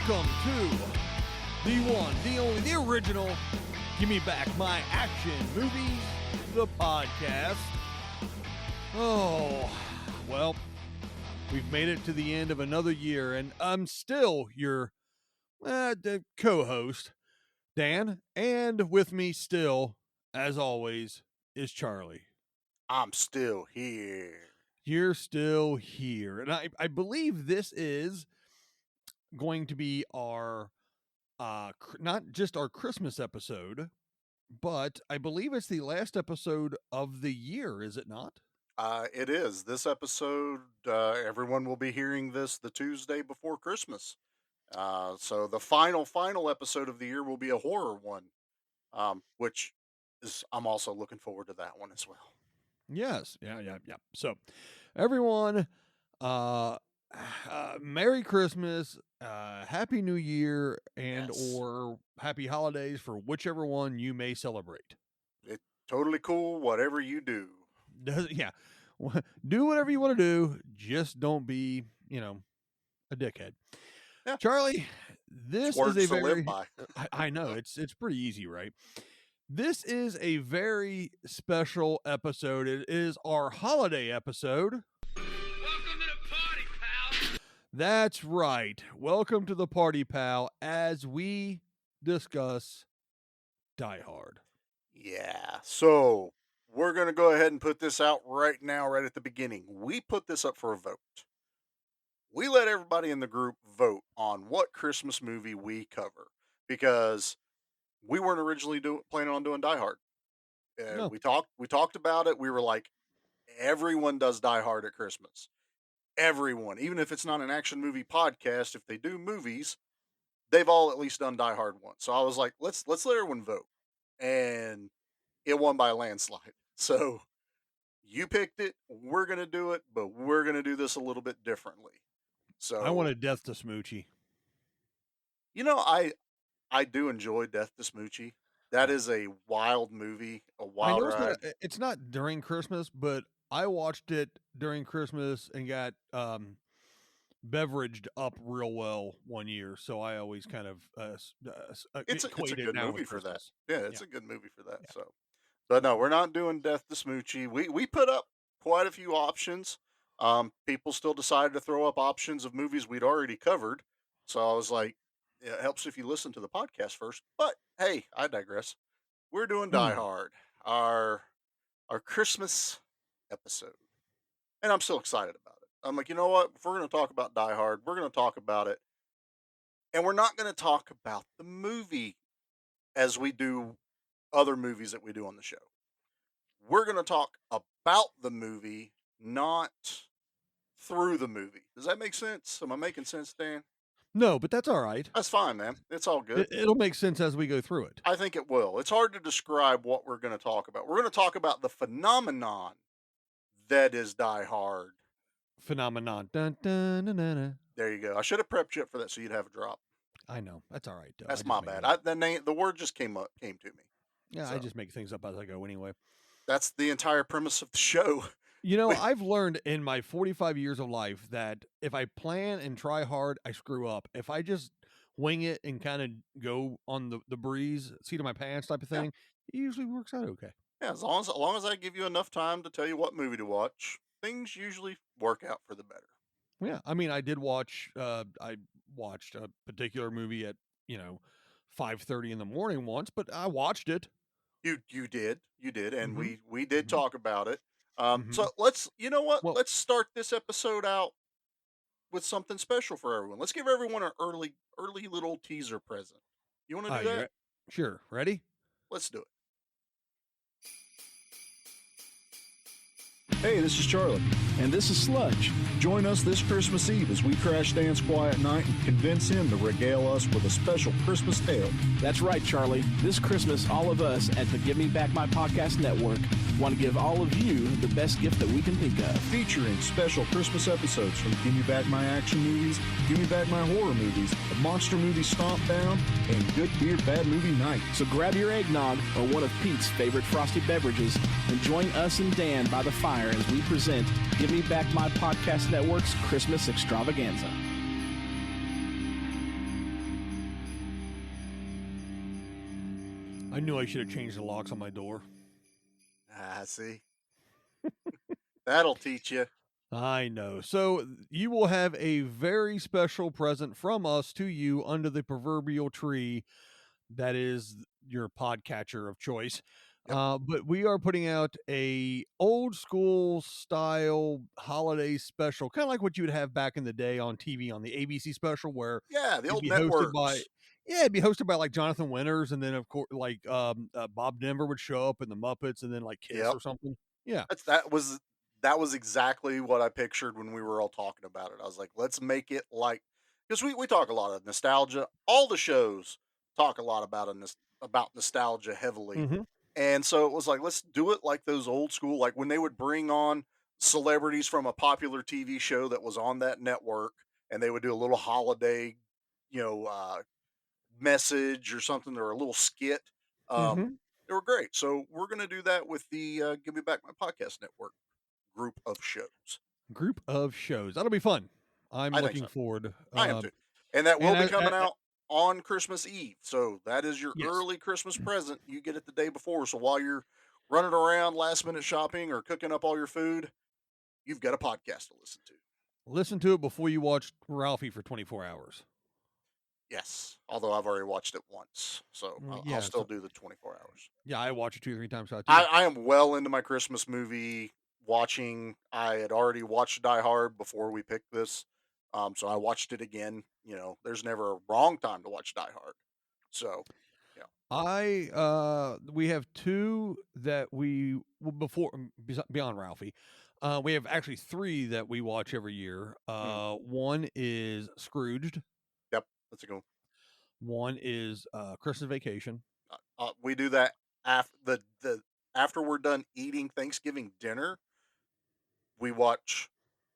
Welcome to the one, the only, the original Give Me Back My Action Movies, the podcast. Oh, well, we've made it to the end of another year, and I'm still your the co-host, Dan, and with me still, as always, is Charlie. I'm still here. You're still here, and I believe this is going to be our not just our Christmas episode, but I believe it's the last episode of the year, is it not? It is. This episode, everyone will be hearing this the Tuesday before Christmas. So the final episode of the year will be a horror one, which is, I'm also looking forward to that one as well. Yes. Yeah. So, everyone, uh, Merry Christmas, Happy New Year, and Yes. or Happy Holidays for whichever one you may celebrate. It's totally cool, whatever you do. Yeah. Do whatever you want to do. Just don't be, a dickhead. Yeah. Charlie, this It's words is a to live very, by. I know, it's pretty easy, right? This is a very special episode. It is our holiday episode. Welcome to the party, pal. That's right. Welcome to the party, pal, as we discuss Die Hard. Yeah. So we're going to go ahead and put this out right now, right at the beginning. We put this up for a vote. We let everybody in the group vote on what Christmas movie we cover because we weren't originally planning on doing Die Hard. No. We talked about it. We were like, everyone does Die Hard at Christmas. Everyone, even if it's not an action movie podcast, if they do movies, they've all at least done Die Hard once. So I was like, let's let everyone vote, and it won by a landslide. So you picked it. We're gonna do it, but we're gonna do this a little bit differently. So I wanted Death to Smoochie. I do enjoy Death to Smoochie. That is a wild movie, a wild ride. It's not during Christmas, but I watched it during Christmas and got beveraged up real well one year. So I always kind of It's a equate it good now movie with for that. Christmas. Yeah, it's Yeah. a good movie for that. Yeah. So, but no, we're not doing Death to Smoochie. We put up quite a few options. People still decided to throw up options of movies we'd already covered. So I was like, yeah, it helps if you listen to the podcast first. But hey, I digress. We're doing Die Hard, our Christmas episode, and I'm still excited about it. I'm like, you know what? If we're going to talk about Die Hard, we're going to talk about it, and we're not going to talk about the movie as we do other movies that we do on the show. We're going to talk about the movie, not through the movie. Does that make sense? Am I making sense, Dan? No, but that's all right. That's fine, man. It's all good. It'll make sense as we go through it. I think it will. It's hard to describe what we're going to talk about. We're going to talk about the phenomenon that is Die Hard. Phenomenon. Dun, dun, dun, dun, dun. There you go. I should have prepped you up for that so you'd have a drop. I know. That's all right. That's my bad. The word just came to me. Yeah, So. I just make things up as I go anyway. That's the entire premise of the show. I've learned in my 45 years of life that if I plan and try hard, I screw up. If I just wing it and kind of go on the breeze, seat of my pants type of thing, it usually works out okay. Yeah, as long as I give you enough time to tell you what movie to watch, things usually work out for the better. Yeah, I mean, I did watch. I watched a particular movie at 5:30 in the morning once, but I watched it. You did, and Mhm. we did Mhm. talk about it. Mhm. So let's Well- let's start this episode out with something special for everyone. Let's give everyone an early little teaser present. You want to do that? Sure. Ready? Let's do it. Hey, this is Charlie. And this is Sludge. Join us this Christmas Eve as we crash Dan's quiet night and convince him to regale us with a special Christmas tale. That's right, Charlie. This Christmas, all of us at the Give Me Back My Podcast Network want to give all of you the best gift that we can think of. Featuring special Christmas episodes from Give Me Back My Action Movies, Give Me Back My Horror Movies, the Monster Movie Stomp Down, and Good Beer Bad Movie Night. So grab your eggnog or one of Pete's favorite frosty beverages and join us and Dan by the fire as we present Give Me Back My Podcast Network's Christmas Extravaganza. I knew I should have changed the locks on my door. See, that'll teach you. I know. So you will have a very special present from us to you under the proverbial tree that is your podcatcher of choice. Yep. But we are putting out a old school style holiday special, kind of like what you would have back in the day on TV on the ABC special, where Yeah, the it'd old be hosted by networks. it'd be hosted by like Jonathan Winters, and then of course like Bob Denver would show up in the Muppets, and then like Kiss Yep. or something. Yeah. That was exactly what I pictured when we were all talking about it. I was like, let's make it like, because we talk a lot of nostalgia. All the shows talk a lot about nostalgia heavily, Hmm. and so it was like, let's do it like those old school, like when they would bring on celebrities from a popular TV show that was on that network, and they would do a little holiday, you know, message or something, or a little skit. Um, Hmm. they were great. So we're gonna do that with the Give Me Back My Podcast Network group of shows. Group of shows. That'll be fun. I'm I think looking so. forward. I am too. And that will And be coming out on Christmas Eve. So that is your yes, early Christmas present. You get it the day before. So while you're running around last minute shopping or cooking up all your food, you've got a podcast to listen to. listen to it before you watch Ralphie for 24 hours. Yes. Although I've already watched it once. So I'll Yeah, still so do the 24 hours. yeah, I watch it 2 or 3 times out too. I am well into my Christmas movie watching. I had already watched Die Hard before we picked this. So I watched it again. There's never a wrong time to watch Die Hard. So, yeah. We have two that before beyond Ralphie. We have actually three that we watch every year. Mm, One is Scrooged. yep. That's a good one. One is Christmas Vacation. We do that after we're done eating Thanksgiving dinner. We watch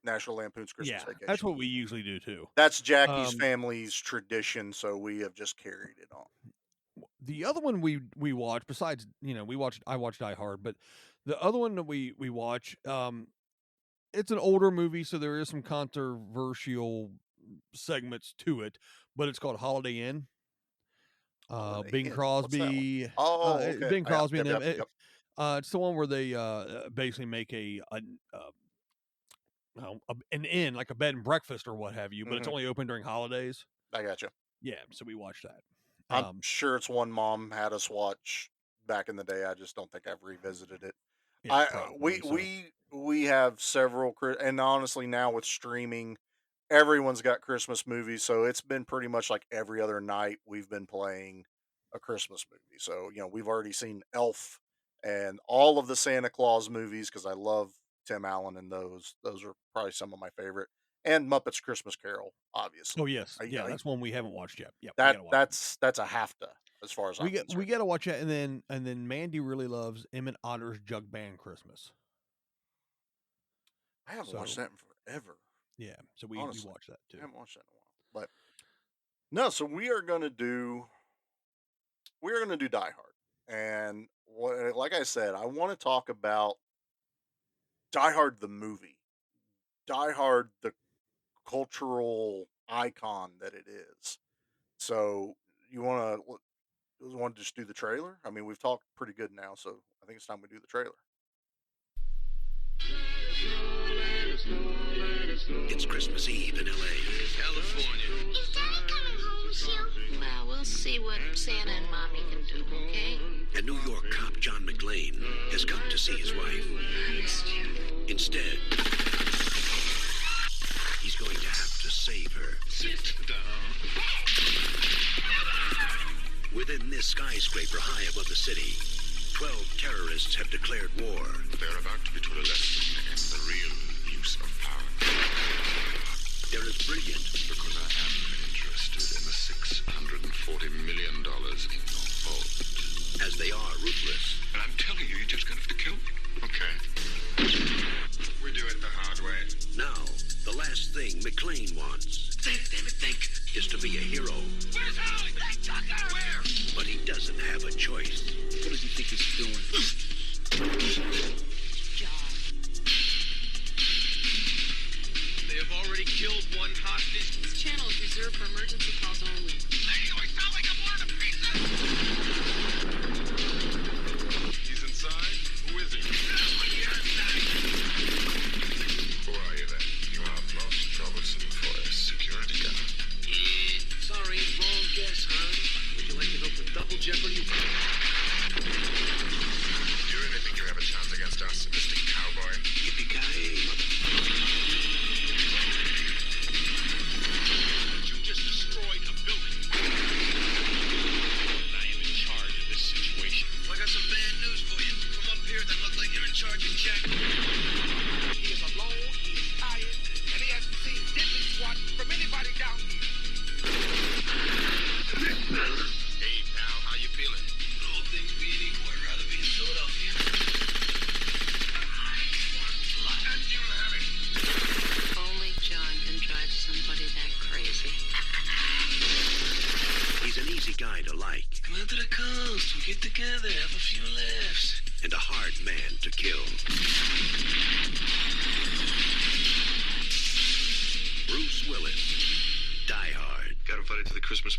National Lampoon's Christmas Yeah, Vacation. that's what we usually do too. That's Jackie's Um, family's tradition, so we have just carried it on. the other one we watch, besides I watched Die Hard, but the other one that we watch, it's an older movie, so there is some controversial segments to it, but it's called Holiday Inn. Holiday Bing Inn. What's that one? Crosby, Oh, okay. Bing Yep, Crosby, yep, and them. yep, yep. It's the one where they basically make an inn, like a bed and breakfast or what have you, but it's Mhm. only open during holidays. I got you. Yeah, so we watch that. I'm sure it's one Mom had us watch back in the day. I just don't think I've revisited it. Yeah, I probably so. we have several, and honestly, now with streaming, everyone's got Christmas movies, so it's been pretty much like every other night we've been playing a Christmas movie. So we've already seen Elf and all of the Santa Claus movies because I love Tim Allen, and those are probably some of my favorite. And Muppets Christmas Carol, obviously. Oh yes, I, yeah, I that's one we haven't watched yet. Yeah, we that gotta watch it. that's a have to as far as I'm We concerned. gotta watch that, and then Mandy really loves Emmett Otter's Jug Band Christmas. I haven't watched So that in forever. yeah, so we Honestly, watch that I too. haven't watched that in a while. But no, so we are gonna do Die Hard, and like I said, I want to talk about Die Hard the movie, Die Hard the cultural icon that it is. So you want to just do the trailer? I mean, we've talked pretty good now, so I think it's time we do the trailer. It's Christmas Eve in L.A. California. Is Daddy coming home soon? Well, we'll see what Santa and Mommy can do, okay? And New York cop John McClane has come to see his wife. I missed you. Instead, he's going to have to save her. Sit down. Within this skyscraper high above the city, 12 terrorists have declared war. They're about to be taught a lesson in the real use of power. They're as brilliant Because I am interested in the $640 million in your vault. as they are ruthless. And I'm telling you, you're just going to have to kill me. Okay. We do it the hard way. Now, the last thing McClane wants is to be a hero. Where's Holly? Hey, Tucker! Where? But he doesn't have a choice. What does he think he's doing? John. They have already killed one hostage. This channel is reserved for emergency calls only. Lady, do I sound like I'm ordering a pizza?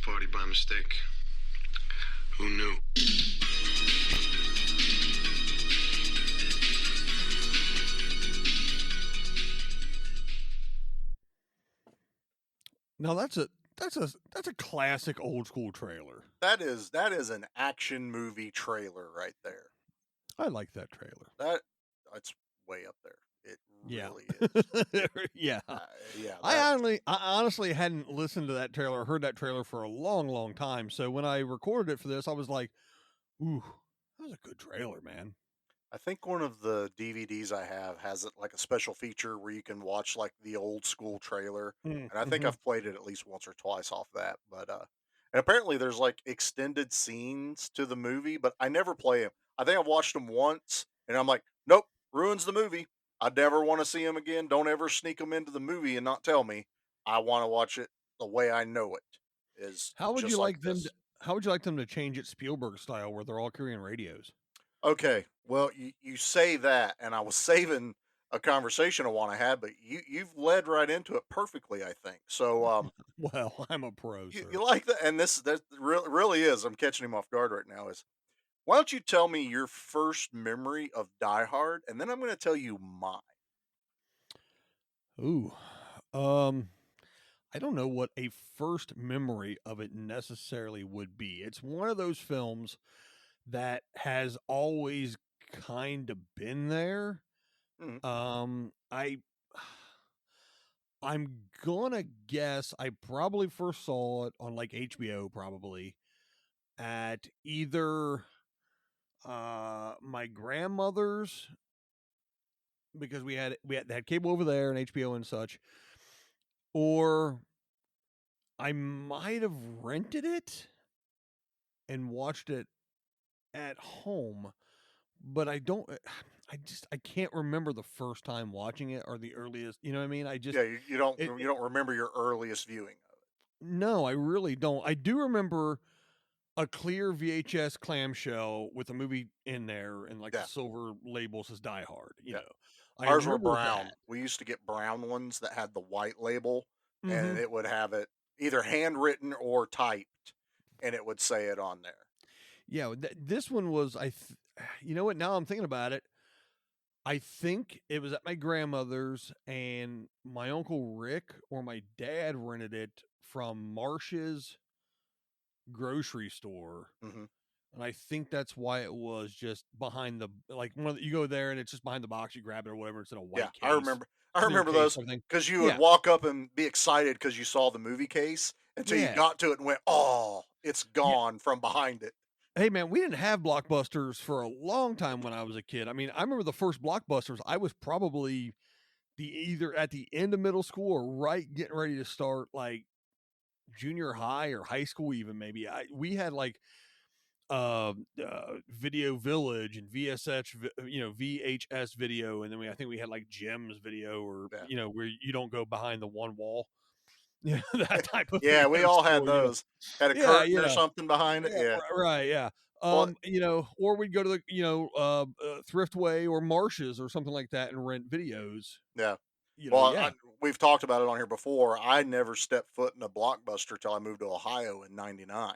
party by mistake. Who knew? Now that's a classic old school trailer. That is an action movie trailer right there. I like that trailer. That's way up there. It Yeah. really is. Yeah. Yeah, I honestly hadn't listened to that trailer, heard that trailer for a long, long time. So when I recorded it for this, I was like, ooh, that was a good trailer, man. I think one of the DVDs I have has it like a special feature where you can watch like the old school trailer, and I think Mm-hmm. I've played it at least once or twice off that. But and apparently there's like extended scenes to the movie, but I never play them. I think I've watched them once, and I'm like, nope, ruins the movie. I never want to see them again. Don't ever sneak them into the movie and not tell me. I want to watch it the way I know it. Is How would you just like like them to, this. how would you like them to change it Spielberg style where they're all carrying radios? Okay, well, you say that, and I was saving a conversation I want to have, but you've led right into it perfectly, I think. So, Well, I'm a pro, you sir. like that, and this that really is. I'm catching him off guard right now. Is why don't you tell me your first memory of Die Hard, and then I'm going to tell you mine. Ooh. Um I don't know what a first memory of it necessarily would be. It's one of those films that has always kind of been there. Mhm. I I'm gonna guess I probably first saw it on like HBO probably at either my grandmother's because we had cable over there and HBO and such, or I might have rented it and watched it at home, but I don't I can't remember the first time watching it or the earliest, you know what I mean? I just Yeah, you don't it, you don't remember your earliest viewing of it. no, I really don't. I do remember a clear VHS clamshell with a movie in there and like the Yeah, silver label says Die Hard, you yeah. know. I Ours were remember brown. that. We used to get brown ones that had the white label, and Mhm. it would have it either handwritten or typed, and it would say it on there. Yeah, this one was you know what, now I'm thinking about it, I think it was at my grandmother's and my uncle Rick or my dad rented it from Marsh's grocery store. Hmm. And I think that's why it was just behind the like one of you go there and it's just behind the box, you grab it or whatever, it's in a Yeah, white I case, remember. I clear remember case, those everything. because you would Yeah. walk up and be excited because you saw the movie case until you Yeah. got to it and went, "Oh, it's Yeah. gone from behind it." Hey man, we didn't have blockbusters for a long time when I was a kid. I mean, I remember the first blockbusters, I was probably the either at the end of middle school or right getting ready to start like junior high or high school even maybe. We had like Video Village and VHS video, and then I think we had like Jim's video or Yeah, where you don't go behind the one wall. Yeah, that type of yeah, we video all had store. those. Had a Yeah, curtain or something behind it. yeah, Yeah. right, yeah. Well, Or we'd go to the Thriftway or Marshes or something like that and rent videos. yeah. Yeah, We've talked about it on here before. I never stepped foot in a Blockbuster till I moved to Ohio in '99.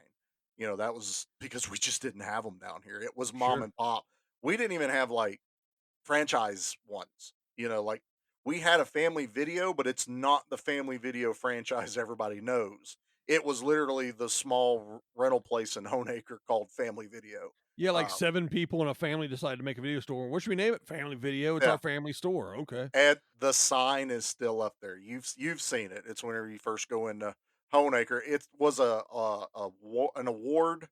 That was because we just didn't have them down here. It was mom sure. and pop. We didn't even have like franchise ones. Like we had a Family Video, but it's not the Family Video franchise everybody knows. It was literally the small rental place in Honeacre called Family Video. Yeah, like Um, 7 people in a family decided to make a video store. What should we name it? Family Video. It's yeah, our family store. Okay. and the sign is still up there. You've seen it. It's whenever you first go into Honeacre. It was an award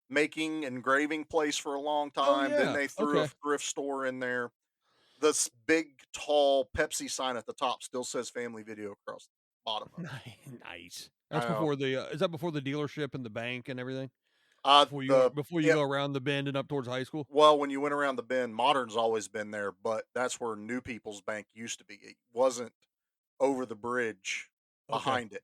making engraving place for a long Oh time. Then yeah. they threw a Okay. thrift store in there. This big, tall Pepsi sign at the top still says Family Video across the bottom of it. Nice. That's I know. before the is that before the dealership and the bank and everything? Before you go The before you yeah. go around the bend and up towards high school? Well, when you went around the bend, Modern's always been there, but that's where New People's Bank used to be. It wasn't over the bridge Okay. behind it.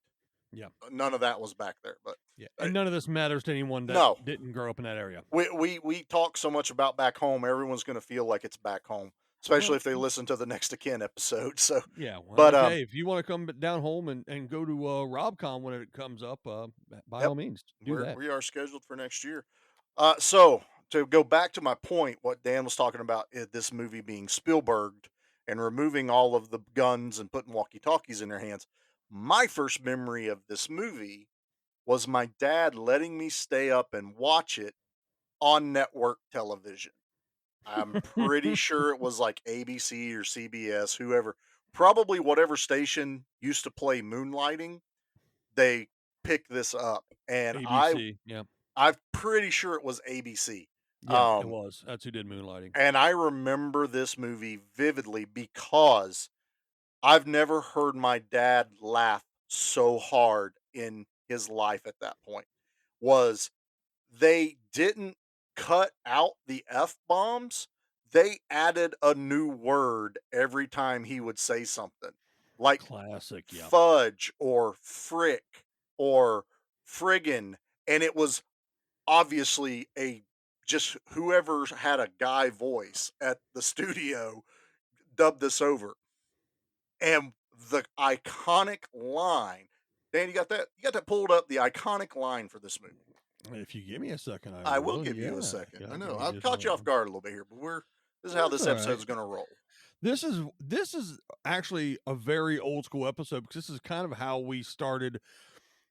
Yeah. None of that was back there. But Yeah. uh, And none of this matters to anyone that no, didn't grow up in that area. we talk so much about back home. Everyone's going to feel like it's back home. especially Well, if they listen to the Next to Kin episode. So, yeah. Well, but okay. If you want to come down home and go to RobCon when it comes up, by yep, all means, do that. we are scheduled for next year. So to go back to my point, what Dan was talking about, this movie being Spielberged and removing all of the guns and putting walkie talkies in their hands. My first memory of this movie was my dad letting me stay up and watch it on network television. I'm pretty sure it was like ABC or CBS, whoever, probably whatever station used to play Moonlighting, they picked this up, and ABC. Yeah. I'm pretty sure it was ABC. Yeah, it Um, was. That's who did Moonlighting. and I remember this movie vividly because I've never heard my dad laugh so hard in his life at that point. Was they didn't cut out the F bombs, they added a new word every time he would say something, like Classic. Yeah. fudge or frick or friggin', and it was obviously a just whoever had a guy voice at the studio dubbed this over. And the iconic line, Dan, you got that? You got that pulled up? The iconic line for this movie. If you give me a second, I I will will. give you a Yeah. second. I God, give know me I've just caught you off one. guard a little bit here, but this is how That's this all episode right. is going to roll. This is actually a very old school episode because this is kind of how we started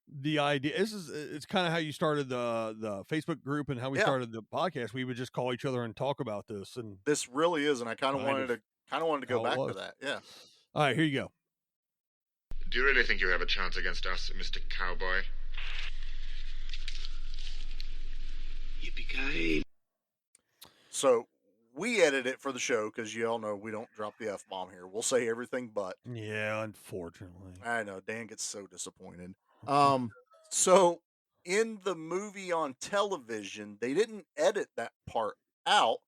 the idea. It's kind of how you started the Facebook group and how we Yeah, started the podcast. We would just call each other and talk about this, and this really is, and I kind of kind of wanted to go how it back to was. that. Yeah. All right, here you go. Do you really think you have a chance against us, Mr. Cowboy? Yippee-ki-yay. So we edit it for the show because you all know we don't drop the F bomb here. We'll say everything but. Yeah, unfortunately. I know Dan gets so disappointed. Um, so in the movie on television, they didn't edit that part out.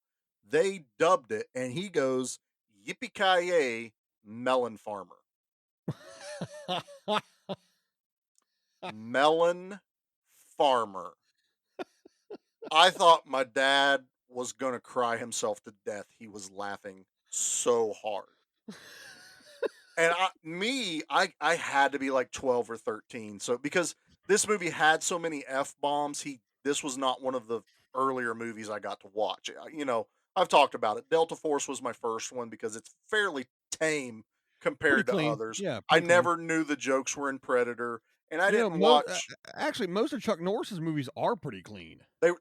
They dubbed it, and he goes, "Yippee ki yay, melon farmer." Melon farmer. I thought my dad was gonna cry himself to death. He was laughing so hard. And I had to be like 12 or 13. So because this movie had so many F bombs, this was not one of the earlier movies I got to watch. I've talked about it. Delta Force was my first one because it's fairly tame Pretty compared to clean. others. Yeah, I pretty clean. never knew the jokes were in Predator, and I You know, didn't watch. actually, most of Chuck Norris's movies are pretty clean.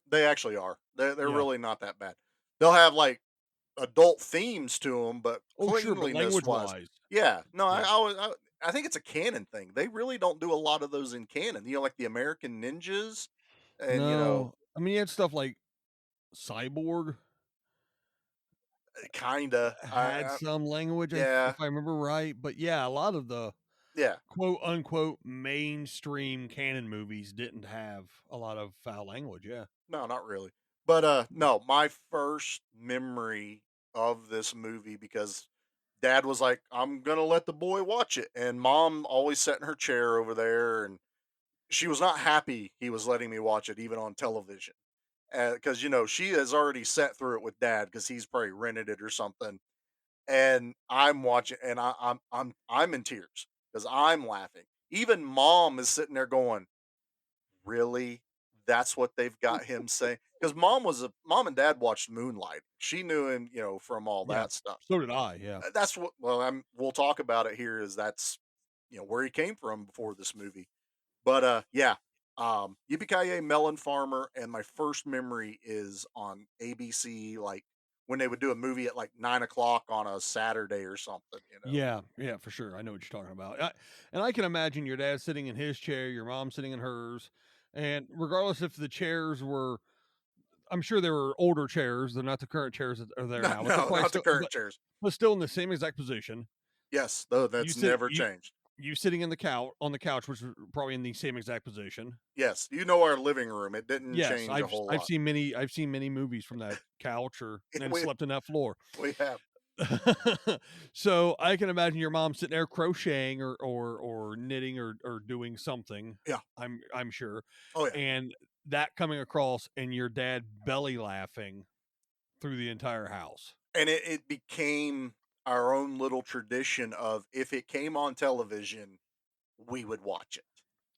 They actually are. They're Yeah. really not that bad. They'll have like adult themes to them, but Oh, sure, but cleanliness language wise, wise, yeah. No, yeah. I think it's a canon thing. They really don't do a lot of those in canon. Like the American Ninjas, and No, I mean, you had stuff like Cyborg kinda. had some language, Yeah, if I remember right. But yeah, a lot of the yeah. quote unquote mainstream canon movies didn't have a lot of foul language. Yeah. No, not really. But no, my first memory of this movie because Dad was like, "I'm gonna let the boy watch it," and Mom always sat in her chair over there, and she was not happy he was letting me watch it even on television. Because she has already sat through it with Dad because he's probably rented it or something, and I'm watching, and I'm in tears because I'm laughing. Even Mom is sitting there going, "Really? That's what they've got him saying?" Because Mom and Dad watched Moonlight. She knew him, from all Yeah. that stuff. So did I. Yeah. That's what. Well, we'll talk about it here. Is that's where he came from before this movie. But yeah, Yippee Melon Farmer, and my first memory is on ABC, like when they would do a movie at like 9 o'clock on a Saturday or something. Yeah, yeah, for sure. I know what you're talking about. And I can imagine your dad sitting in his chair, your mom sitting in hers, and regardless if the chairs were, I'm sure there were older chairs. They're not the current chairs that are there No, now, but they're no, probably not the still, current chairs. but still in the same exact position. Yes, though You that's sit, never changed. you sitting in the couch on the couch, which is probably in the same exact position. Yes, our living room. It didn't Yes, change a whole I've lot. seen many movies from that couch or and we slept in that floor. we have. So I can imagine your mom sitting there crocheting or knitting or doing something. Yeah. I'm sure. Oh yeah. And that coming across and your dad belly laughing through the entire house. And it became our own little tradition of if it came on television, we would watch it.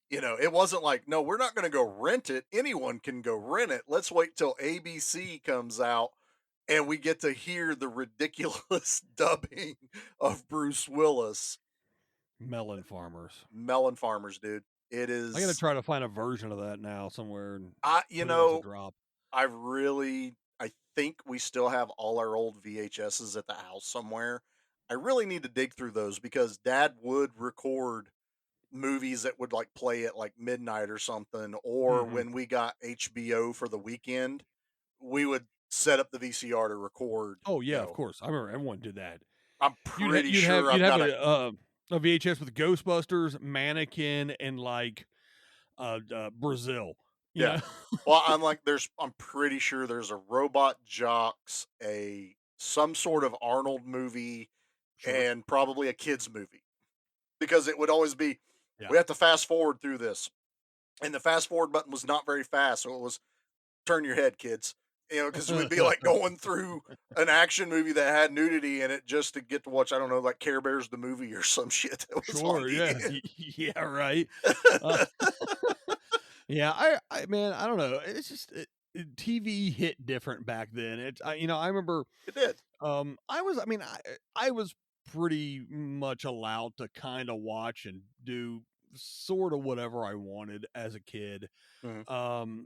You know, it wasn't like, no, we're not going to go rent it. Anyone can go rent it. Let's wait till ABC comes out and we get to hear the ridiculous dubbing of Bruce Willis. Melon Farmers. Melon Farmers, dude. It I got to is, try to find a version of that now somewhere and you put it as a know, drop. I think we still have all our old VHSs at the house somewhere. I really need to dig through those because dad would record movies that would like play at like midnight or something, or Mhm. when we got HBO for the weekend, we would set up the VCR to record, Oh yeah, of course. I remember everyone did that. I'm You'd ha- pretty you'd have sure you'd I've have got a VHS with Ghostbusters, Mannequin, and like Brazil. You yeah. know, Well, I'm pretty sure there's a Robot Jocks, a some sort of Arnold movie, sure. and probably a kids movie because it would always be, Yeah. we have to fast forward through this, and the fast forward button was not very fast, so it was turn your head, kids. You know, because we'd be like going through an action movie that had nudity in it just to get to watch, I don't know, like Care Bears the movie or some shit that was on Sure. the Yeah. end. Yeah. Right. Uh, yeah. Man, I don't know. It's just TV hit different back then. I remember. It did. I was pretty much allowed to kind of watch and do sort of whatever I wanted as a kid. Mhm.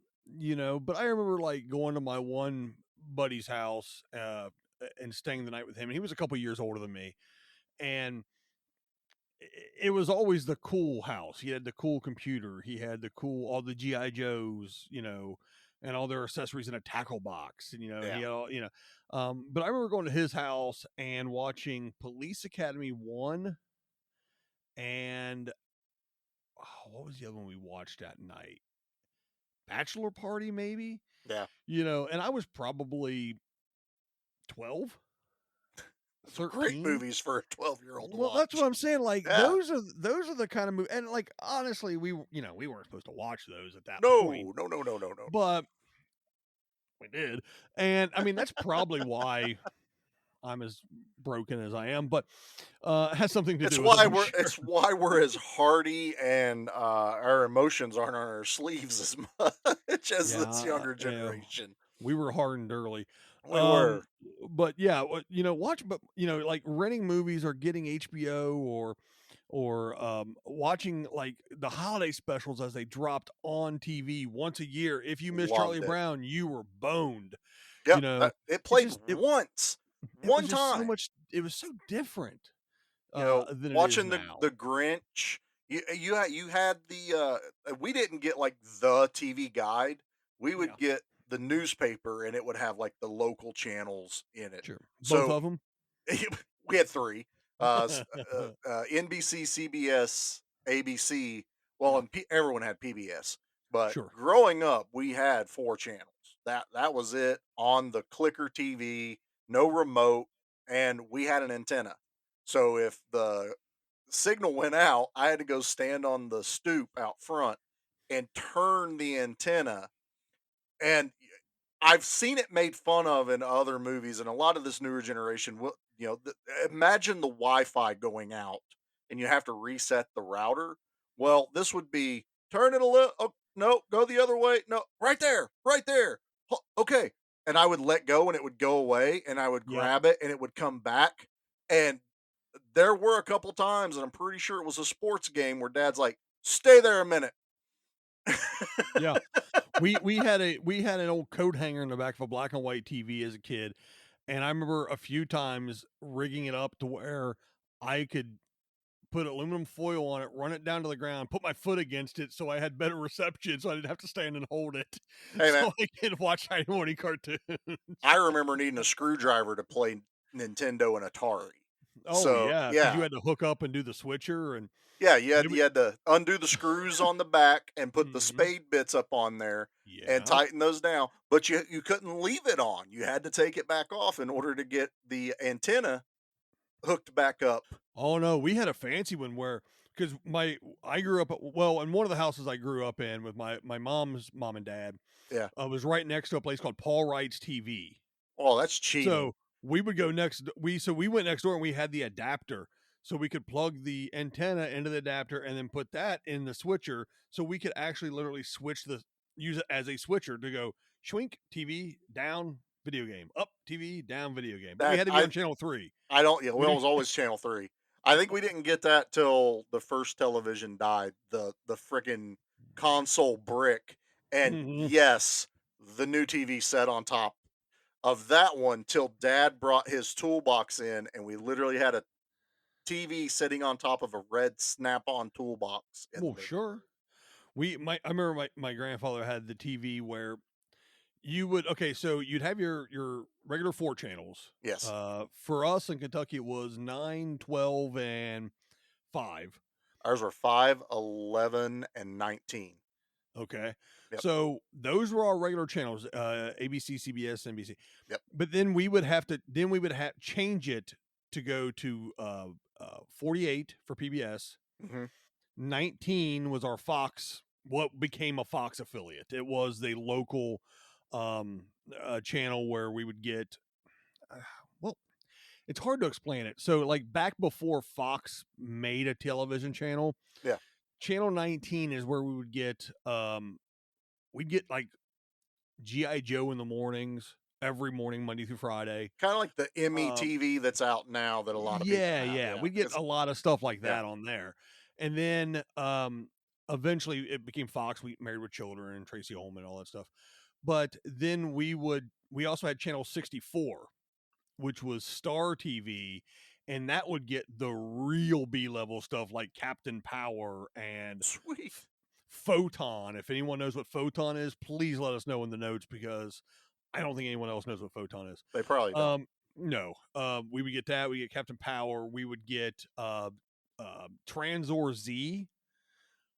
But I remember like going to my one buddy's house and staying the night with him. And he was a couple years older than me, and it was always the cool house. He had the cool computer. He had the cool all the GI Joes, and all their accessories in a tackle box. And he Yeah. had all. But I remember going to his house and watching Police Academy 1 and what was the other one we watched that night? Bachelor Party, maybe. Yeah. And I was probably 12, It's great 13. movies for a 12-year-old to Well, that's what watch. I'm saying. Like Yeah. those are the kind of movie, and like honestly, we weren't supposed to watch those at that point, No, no, no, no, no, no. but we did, and I mean that's probably why I'm as broken as I am. But it has something to do with it, I'm sure. It's why we're as hardy and our emotions aren't on our sleeves as much as this Yeah, younger generation. we were hardened early. We were. But yeah, watch, but like renting movies or getting HBO or watching like the holiday specials as they dropped on TV once a year. If you missed Charlie Loved it. Brown, you were boned. Yep. It It's played just it was one just so time. much. It was so different than it is Watching now. the Grinch, you had the we didn't get like the TV guide. We would Yeah, get the newspaper, and it would have like the local channels in it. sure, both So of them. we had three: NBC, CBS, ABC. Well, Yeah, and everyone had PBS, but sure. growing up, we had four channels. That was it on the clicker TV, no remote, and we had an antenna. So if the signal went out, I had to go stand on the stoop out front and turn the antenna. And I've seen it made fun of in other movies, and a lot of this newer generation will, imagine the Wi-Fi going out and you have to reset the router. Well, this would be turn it a little. Oh, no, go the other way. No, right there, right there. Okay, and I would let go, and it would go away, and I would Yep. grab it, and it would come back. And there were a couple times, and I'm pretty sure it was a sports game where Dad's like, "Stay there a minute." Yeah. We had an old coat hanger in the back of a black and white TV as a kid, and I remember a few times rigging it up to where I could put aluminum foil on it, run it down to the ground, put my foot against it so I had better reception, so I didn't have to stand and hold it, Hey man, so I could watch High Morning cartoons. I remember needing a screwdriver to play Nintendo and Atari. Oh So yeah, because you yeah, had to hook up and do the switcher, and yeah, it would. you had to undo the screws on the back and put the Mhm. spade bits up on there and Yeah. tighten those down. But you couldn't leave it on. You had to take it back off in order to get the antenna hooked back up. Oh no, we had a fancy one where because I grew up well in one of the houses I grew up in with my mom's mom and dad Yeah. was right next to a place called Paul Wright's TV. Oh, that's So cheating. we would go next. We went next door and we had the adapter, so we could plug the antenna into the adapter and then put that in the switcher, so we could actually literally use it as a switcher to go schwink TV down video game up TV down video game. But we That had to be on channel 3. I don't. Yeah, We well, it didn't. was always Channel 3. I think we didn't get that till the first television died. The freaking console brick, and Mhm. yes, the new TV set on top of that one till Dad brought his toolbox in, and we literally had a TV sitting on top of a red Snap-on toolbox in the Well, living sure. room. I remember my grandfather had the TV where you would okay, so you'd have your regular 4 channels. Yes, For us in Kentucky, it was 9, 12, and 5. ours were 5, 11, and 19. Okay. Yep, So those were our regular channels, ABC, CBS, NBC. yep. But then we would have change it to go to 48 for PBS. Hmm. 19 was our Fox, what became a Fox affiliate. It was the local channel where we would get uh, well, it's hard to explain it. So like back before Fox made a television channel, Yeah, channel 19 is where we would get we'd get like GI Joe in the mornings every morning, Monday through Friday. kind of like the Emmy Um, TV that's out now that a lot of people yeah, have. yeah, Yeah, we get it's a lot of stuff like yeah. that on there, and then eventually it became Fox. We Married with Children and Tracy Ullman and all that stuff. But then we also had channel 64, which was Star TV, and that would get the real B level stuff like Captain Power and Sweet. Photon. If anyone knows what Photon is, please let us know in the notes because I don't think anyone else knows what Photon is. They probably don't. No. We would get that. We get Captain Power. We would get Transor Z,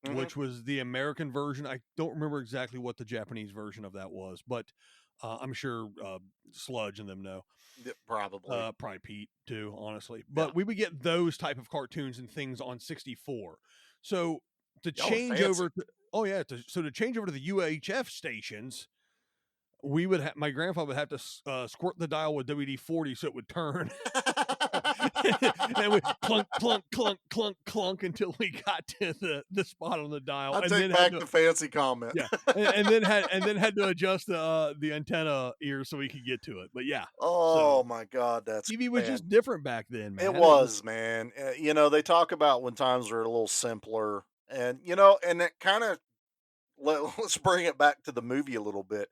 Hmm. which was the American version. I don't remember exactly what the Japanese version of that was, but I'm sure Sludge and them know. Probably. Probably Pete too, honestly. Yeah. But we would get those type of cartoons and things on 64. So to Y'all are change fancy. over to so to change over to the UHF stations, we would my grandfather would have to squirt the dial with WD-40 so it would turn. And we clunk, clunk, clunk, clunk, clunk until we got to the spot on the dial, I and take then back the fancy comment. yeah, and then had to adjust the antenna ear so we could get to it. But yeah, so Oh my God, that's TV was fan. just different back then, It man. was, man. They talk about when times were a little simpler, and and it kind of let's bring it back to the movie a little bit.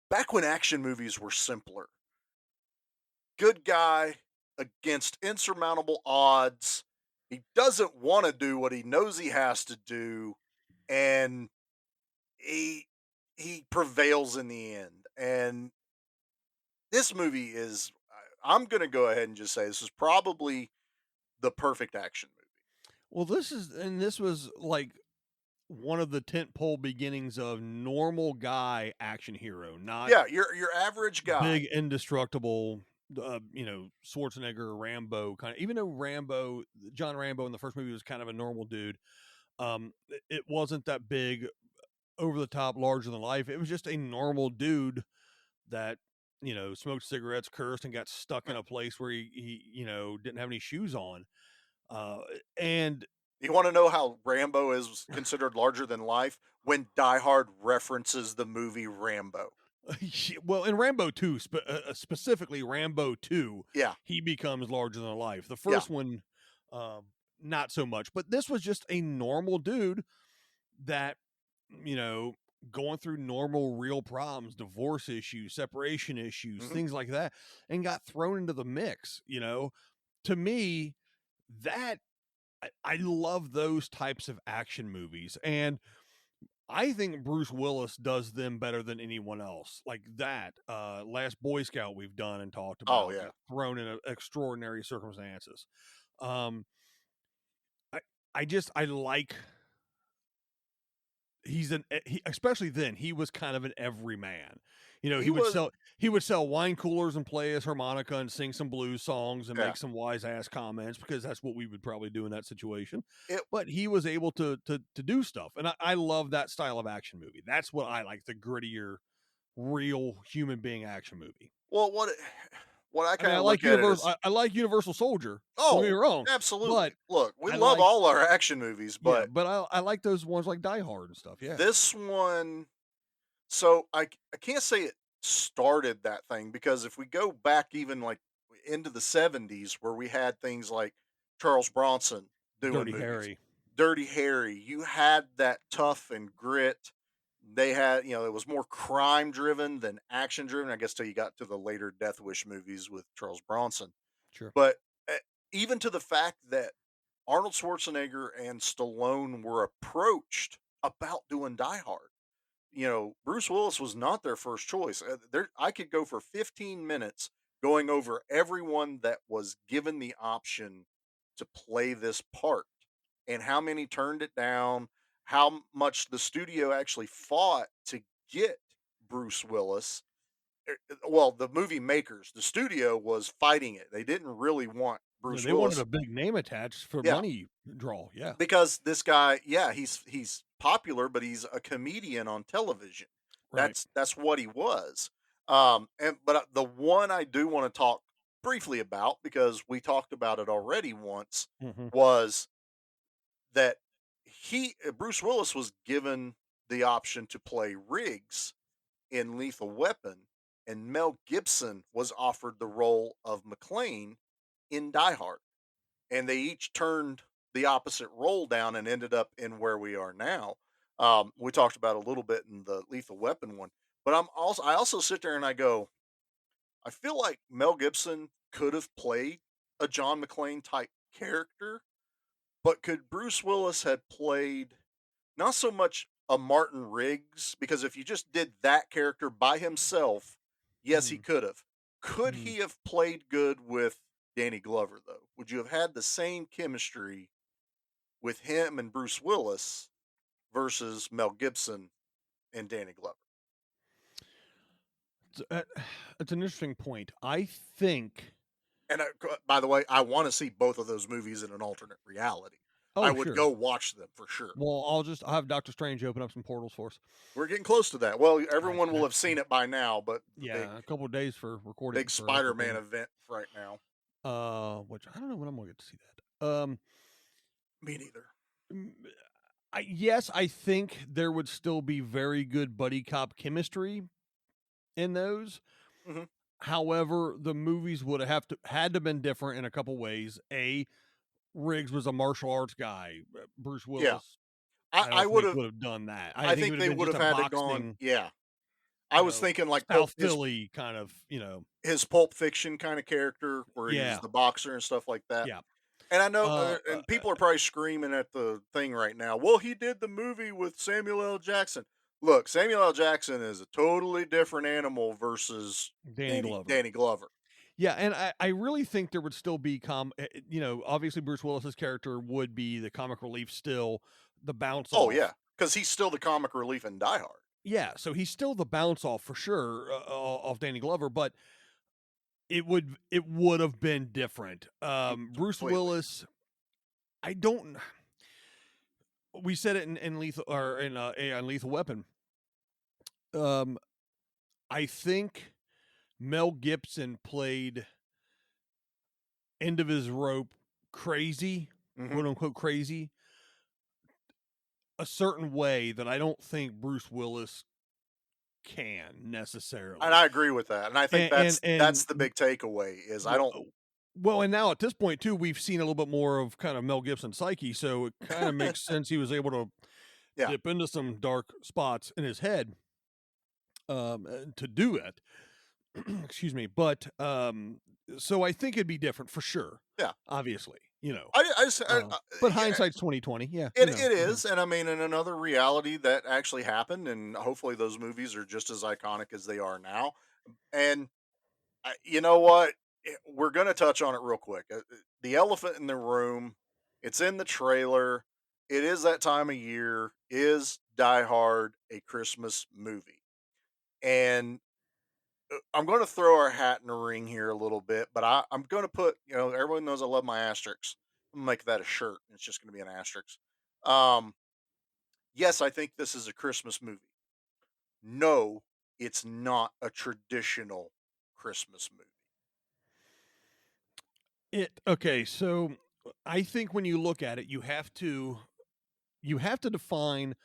Back when action movies were simpler, good guy against insurmountable odds. He doesn't want to do what he knows he has to do, and he he prevails in the end. And this movie is I'm going to go ahead and just say this is probably the perfect action movie. Well, this was like one of the tentpole beginnings of normal guy action hero, not Yeah, your average guy. big indestructible. Schwarzenegger, Rambo kind of. Even though John Rambo in the first movie was kind of a normal dude, it wasn't that big, over the top, larger than life. It was just a normal dude that smoked cigarettes, cursed, and got stuck in a place where he didn't have any shoes on. And You want to know how Rambo is considered larger than life? When Die Hard references the movie Rambo. well, in Rambo 2, specifically Rambo 2, Yeah, he becomes larger than life. The yeah. first one, um, not so much. But this was just a normal dude that, you know, going through normal, real problems, divorce issues, separation issues, Mhm. things like that, and got thrown into the mix. To me, that I love those types of action movies. And I think Bruce Willis does them better than anyone else. Like that Last Boy Scout we've done and talked Oh about, yeah. thrown in extraordinary circumstances. Um, I I like especially then he was kind of an everyman. He was He would sell wine coolers and play his harmonica and sing some blues songs and yeah. make some wise ass comments because that's what we would probably do in that situation. It But he was able to do stuff, and I love that style of action movie. That's what I like, the grittier, real human being action movie. well what I I mean, kind of look at it as, I like Universal Soldier. Don't get me oh, wrong, but absolutely. Look, we I love like all our action movies, yeah, but but I like those ones like Die Hard and stuff. Yeah, this one, so I can't say it started that thing, because if we go back even like into the 70s, where we had things like Charles Bronson doing Dirty movies, Harry. Dirty Harry, you had that tough and grit. They had, it was more crime driven than action driven, I guess, till you got to the later Death Wish movies with Charles Bronson. Sure. But even to the fact that Arnold Schwarzenegger and Stallone were approached about doing Die Hard, Bruce Willis was not their first choice. I could go for 15 minutes going over everyone that was given the option to play this part, and how many turned it down, how much the studio actually fought to get Bruce Willis. Well, the movie makers, the studio was fighting it. They didn't really want Yeah, Bruce they wanted Willis. a big name attached for Yeah, money draw. Yeah, because this guy, yeah, he's popular, but he's a comedian on television. right. That's what he was. And but the one I do want to talk briefly about, because we talked about it already once, Hmm. was that Bruce Willis was given the option to play Riggs in Lethal Weapon, and Mel Gibson was offered the role of McClane in Die Hard, and they each turned the opposite role down and ended up in where we are now. We talked about a little bit in the Lethal Weapon one, but I also sit there and I go, I feel like Mel Gibson could have played a John McClane type character, but could Bruce Willis have played not so much a Martin Riggs? Because if you just did that character by himself, yes, he Mm. could have. Could Mm. he have played good with Danny Glover, though? Would you have had the same chemistry with him and Bruce Willis versus Mel Gibson and Danny Glover? It's, it's an interesting point. I think. And by the way, I want to see both of those movies in an alternate reality. I Oh, would sure. go watch them for sure. Well, I'll have Doctor Strange open up some portals for us. We're getting close to that. Well, everyone will have That's seen it by now, but the yeah, a couple of days for recording big for us Spider-Man recording. event right now. Which I don't know when I'm gonna get to see that. Me neither. Mm, yes, I think there would still be very good buddy cop chemistry in those. Mhm. However, the movies would have had to been different in a couple ways. A Riggs was a martial arts guy. Bruce Yeah. Willis, I I I don't would think have would have done that. I I think it think would have they been would just have a had to gone, boxing, yeah. I was thinking like South Philly kind of, his Pulp Fiction kinda character where he was yeah, the boxer and stuff like that. yeah. And I know, Uh, uh, and people are probably screaming at the thing right now, "Well, he did the movie with Samuel L. Jackson." Look, Samuel L. Jackson is a totally different animal versus Danny Glover. Danny Glover. Yeah, and I really think there would still be obviously Bruce Willis's character would be the comic relief still, the bounce Oh, off. yeah, because he's still the comic relief in Die Hard. Yeah, so he's still the bounce off for sure of Danny Glover, but it would have been different. Bruce Completely. Willis, I don't. We said it in Lethal or in Lethal Weapon. Um, I think Mel Gibson played end of his rope crazy, Mhm. quote unquote crazy, a certain way that I don't think Bruce Willis can And necessarily. I agree with that, and I think And that's the big takeaway is I don't. well, and now at this point too, we've seen a little bit more of kind of Mel Gibson's psyche, so it kind of makes sense he was able to Yeah. dip into some dark spots in his head to do it. Excuse me, but so I think it'd be different for sure. Yeah. Obviously, I just but yeah, hindsight's 2020. Yeah, it is, and I mean, in another reality that actually happened, and hopefully those movies are just as iconic as they are now. And you know what? We're gonna touch on it real quick. The elephant in the room. It's in the trailer. It is that time of year. Is Die Hard a Christmas movie? And I'm going to throw our hat in the ring here a little bit, but I'm going to put, everyone knows I love my asterisks. I'm gonna make that a shirt. It's just going to be an asterisk. Um, yes, I think this is a Christmas movie. No, it's not a traditional Christmas movie. Okay, so I think when you look at it, you have to define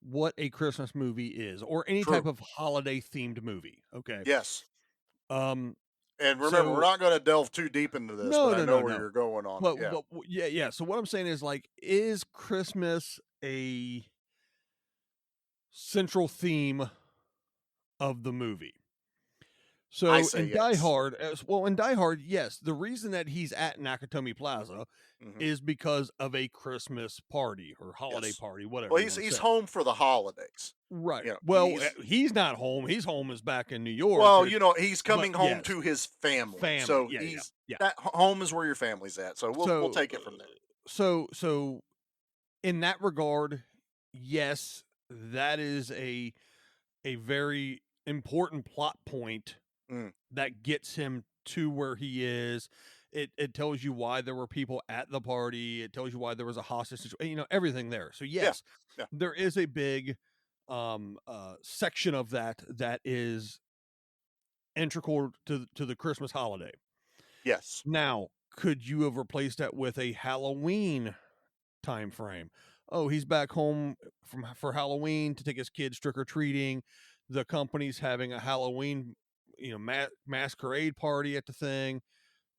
what a Christmas movie is, or any type True. of holiday themed movie. Okay. Yes. Um. And remember, we're So not going to delve too deep into this, but no, I no, know no, where no. you're going on it. But Yeah. yeah, yeah. So what I'm saying is, like, is Christmas a central theme of the movie? I So say in Die yes. Hard, in Die Hard, yes, the reason that he's at Nakatomi Plaza Hmm. is because of a Christmas party or holiday Yes. party, whatever Well, you want to he's say. home for the holidays. Right. You know, Well, he's not home. His home is back in New York. well, he's But coming home yes, to his family. family. So Yeah, yeah, he's yeah. home is where your family's at. So we'll So, take it from there. so in that regard, yes, that is a very important plot point Mm. that gets him to where he is. It tells you why there were people at the party. It tells you why there was a hostage situation. Everything there. So Yeah. yes, Yeah. there is a big section of that is integral to the Christmas holiday. Yes. Now, could you have replaced that with a Halloween time frame? Oh, he's back home for Halloween to take his kids trick or treating. The company's having a Halloween, masquerade party at the thing.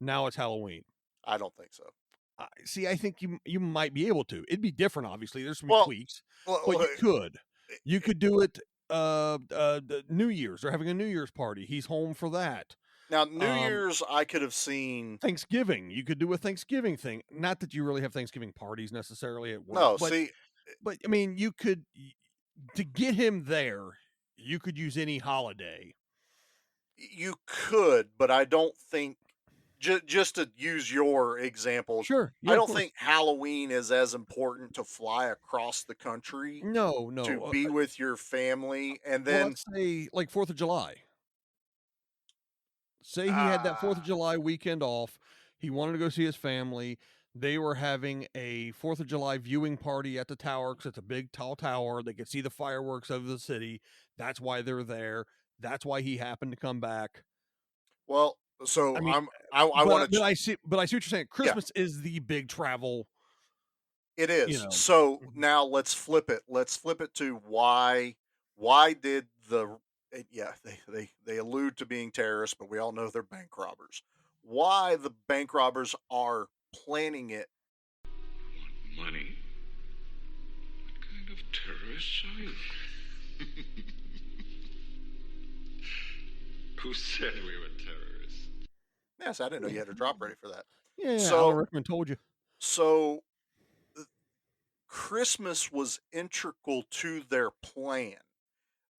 Now it's Halloween. I don't think so. See, I think you might be able to. It'd be different, obviously. There's some Well, tweaks, but well, you could. You could do it. The New Year's. They're having a New Year's party. He's home for that. now New Um, Year's I could have seen. Thanksgiving. You could do a Thanksgiving thing. Not that you really have Thanksgiving parties necessarily at work, No, but see, I mean, you could to get him there. You could use any holiday. you could, but I don't think. Just to use your example, Sure. I Yeah, of don't course. think Halloween is as important to fly across the country No, to no. be with your family, and Well, then let's say like 4th of July. Say he had that 4th of ah, July weekend off. He wanted to go see his family. They were having a 4th of July viewing party at the tower because it's a big, tall tower. They could see the fireworks over the city. That's why they're there. That's why he happened to come back. well, I so mean, I want to. but I see what you're saying. Yeah, Christmas is the big travel, it you is. know. So Mhm. now let's flip it. Let's flip it to why did yeah, they allude to being terrorists, but we all know they're bank robbers. Why the bank robbers are planning it? Money? What kind of terrorists are you? Who said we were terrorists? Yes, I didn't know you had a drop ready for that. Yeah, Alan So Rickman told you. so Christmas was integral to their plan.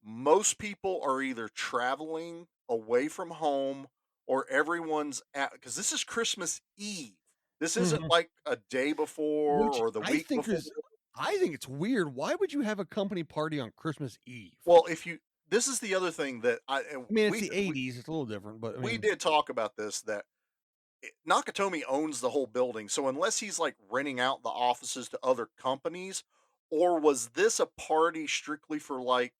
Most people are either traveling away from home or everyone's at because this is Christmas Eve. This isn't Mhm. like a day before Which or the week before. I think it's weird. Why would you have a company party on Christmas Eve? Well, if you this is the other thing that I and I mean, it's the '80s. It's a little different, but I we mean, did talk about this that Nakatomi owns the whole building. So unless he's like renting out the offices to other companies, or was this a party strictly for like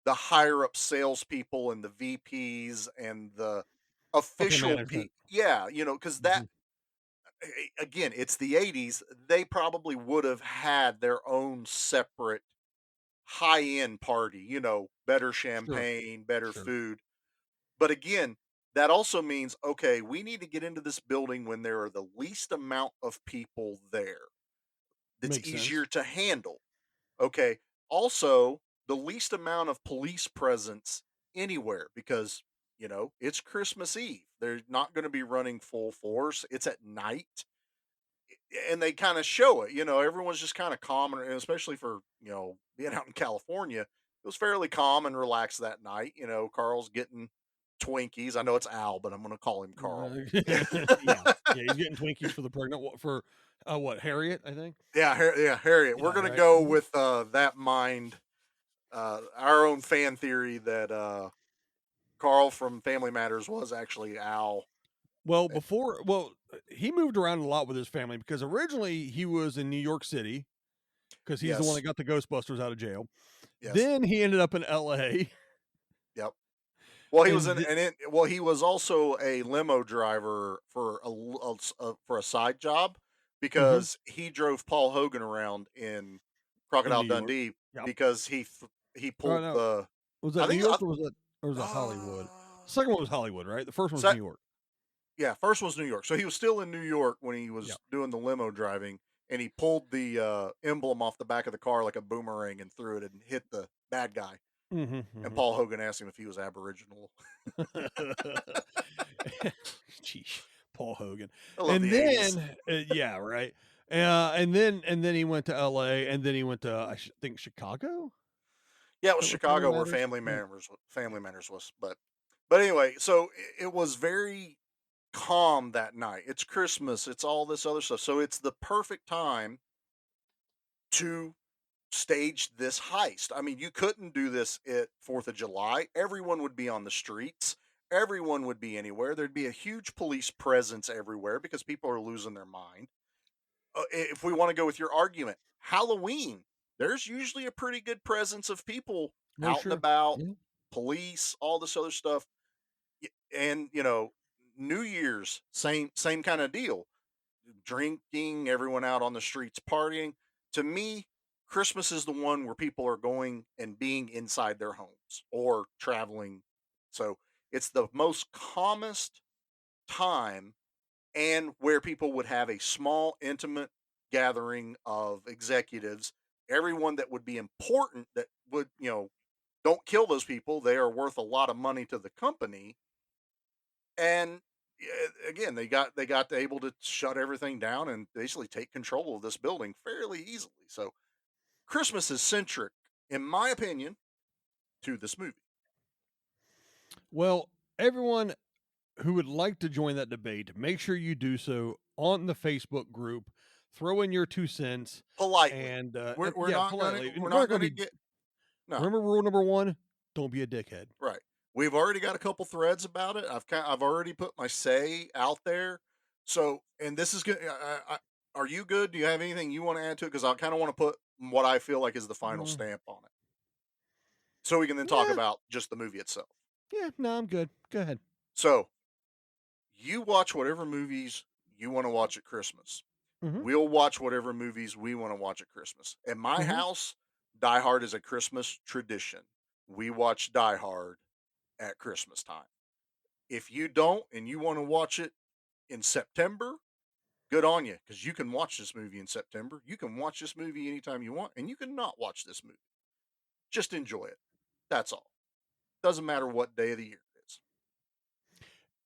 the higher up salespeople and the VPs and the upper official management. Yeah, because that Mhm. again, it's the '80s. They probably would have had their own separate high end party. Better Sure, champagne, better sure. food. But again, that also means, okay, we need to get into this building when there are the least amount of people there. That's Makes sense. easier to handle. Okay. Also, the least amount of police presence anywhere because, it's Christmas Eve. They're not going to be running full force. It's at night and they kind of show it. Everyone's just kind of calm, and especially for being out in California, it was fairly calm and relaxed that night. Carl's getting Twinkies. I know it's Al, but I'm going to call him Carl. Yeah, yeah. He's getting Twinkies for the pregnant for what Harriet, I think. Yeah, Harriet. We're Yeah, going to right. go Mhm. with that mind. Our own fan theory that Carl from Family Matters was actually Al. He moved around a lot with his family because originally he was in New York City because he's the one Yes, that got the Ghostbusters out of jail. yes, Then he ended up in LA. yep. Well, he And was he was also a limo driver for for a side job Mhm. because he drove Paul Hogan around in In Crocodile New York. Dundee Yep. because he Oh, pulled no. the Was I that New think York or was that Hollywood? uh, The second one was Hollywood, right? The first one was New sec- York. yeah, first was New York. So he was still in New York when he Yeah. was doing the limo driving, and he pulled the emblem off the back of the car like a boomerang and threw it and hit the bad guy. Mhm, And mhm. Paul Hogan asked him if he was Aboriginal. Sheesh, Paul Hogan. I love And the '80s. then, yeah, right. And then he went to LA, and then he went to think Chicago. Yeah, it Is was that where Family Chicago where Matters? Yeah. Family Matters was, but anyway, so it was very calm that night. It's Christmas, it's all this other stuff. So it's the perfect time to stage this heist. I mean, you couldn't do this at 4th of July. Everyone would be on the streets. Everyone would be anywhere. There'd be a huge police presence everywhere because people are losing their mind. If we want to go with your argument, Halloween, there's usually a pretty good presence of people No, out and sure. about, Yeah. police, all this other stuff. And New Year's, same kind of deal. Drinking, everyone out on the streets partying. To me, Christmas is the one where people are going and being inside their homes or traveling. So it's the most calmest time and where people would have a small, intimate gathering of executives, everyone that would be important that would, don't kill those people. They are worth a lot of money to the company. And again, they got able to shut everything down and basically take control of this building fairly easily. So Christmas is centric, in my opinion, to this movie. Well, everyone who would like to join that debate, make sure you do so on the Facebook group. Throw in your 2 cents, Politely, and we're yeah, not gonna politely. And we're we're not not going gonna to be. get no. Remember rule number one: don't be a dickhead. Right. We've already got a couple threads about it. I've already put my say out there. So, and this is good. Are you good? Do you have anything you want to add to it? Because I kind of want to put what I feel like is the final Mm, stamp on it, so we can then talk yeah, about just the movie itself. yeah. No, I'm good. Go ahead. So, you watch whatever movies you want to watch at Christmas. Mm-hmm. We'll watch whatever movies we want to watch at Christmas. At my Mm-hmm. house, Die Hard is a Christmas tradition. We watch Die Hard at Christmas time. If you don't and you want to watch it in September, good on you because you can watch this movie in September. You can watch this movie anytime you want, and you can not watch this movie. Just enjoy it. That's all. Doesn't matter what day of the year it is.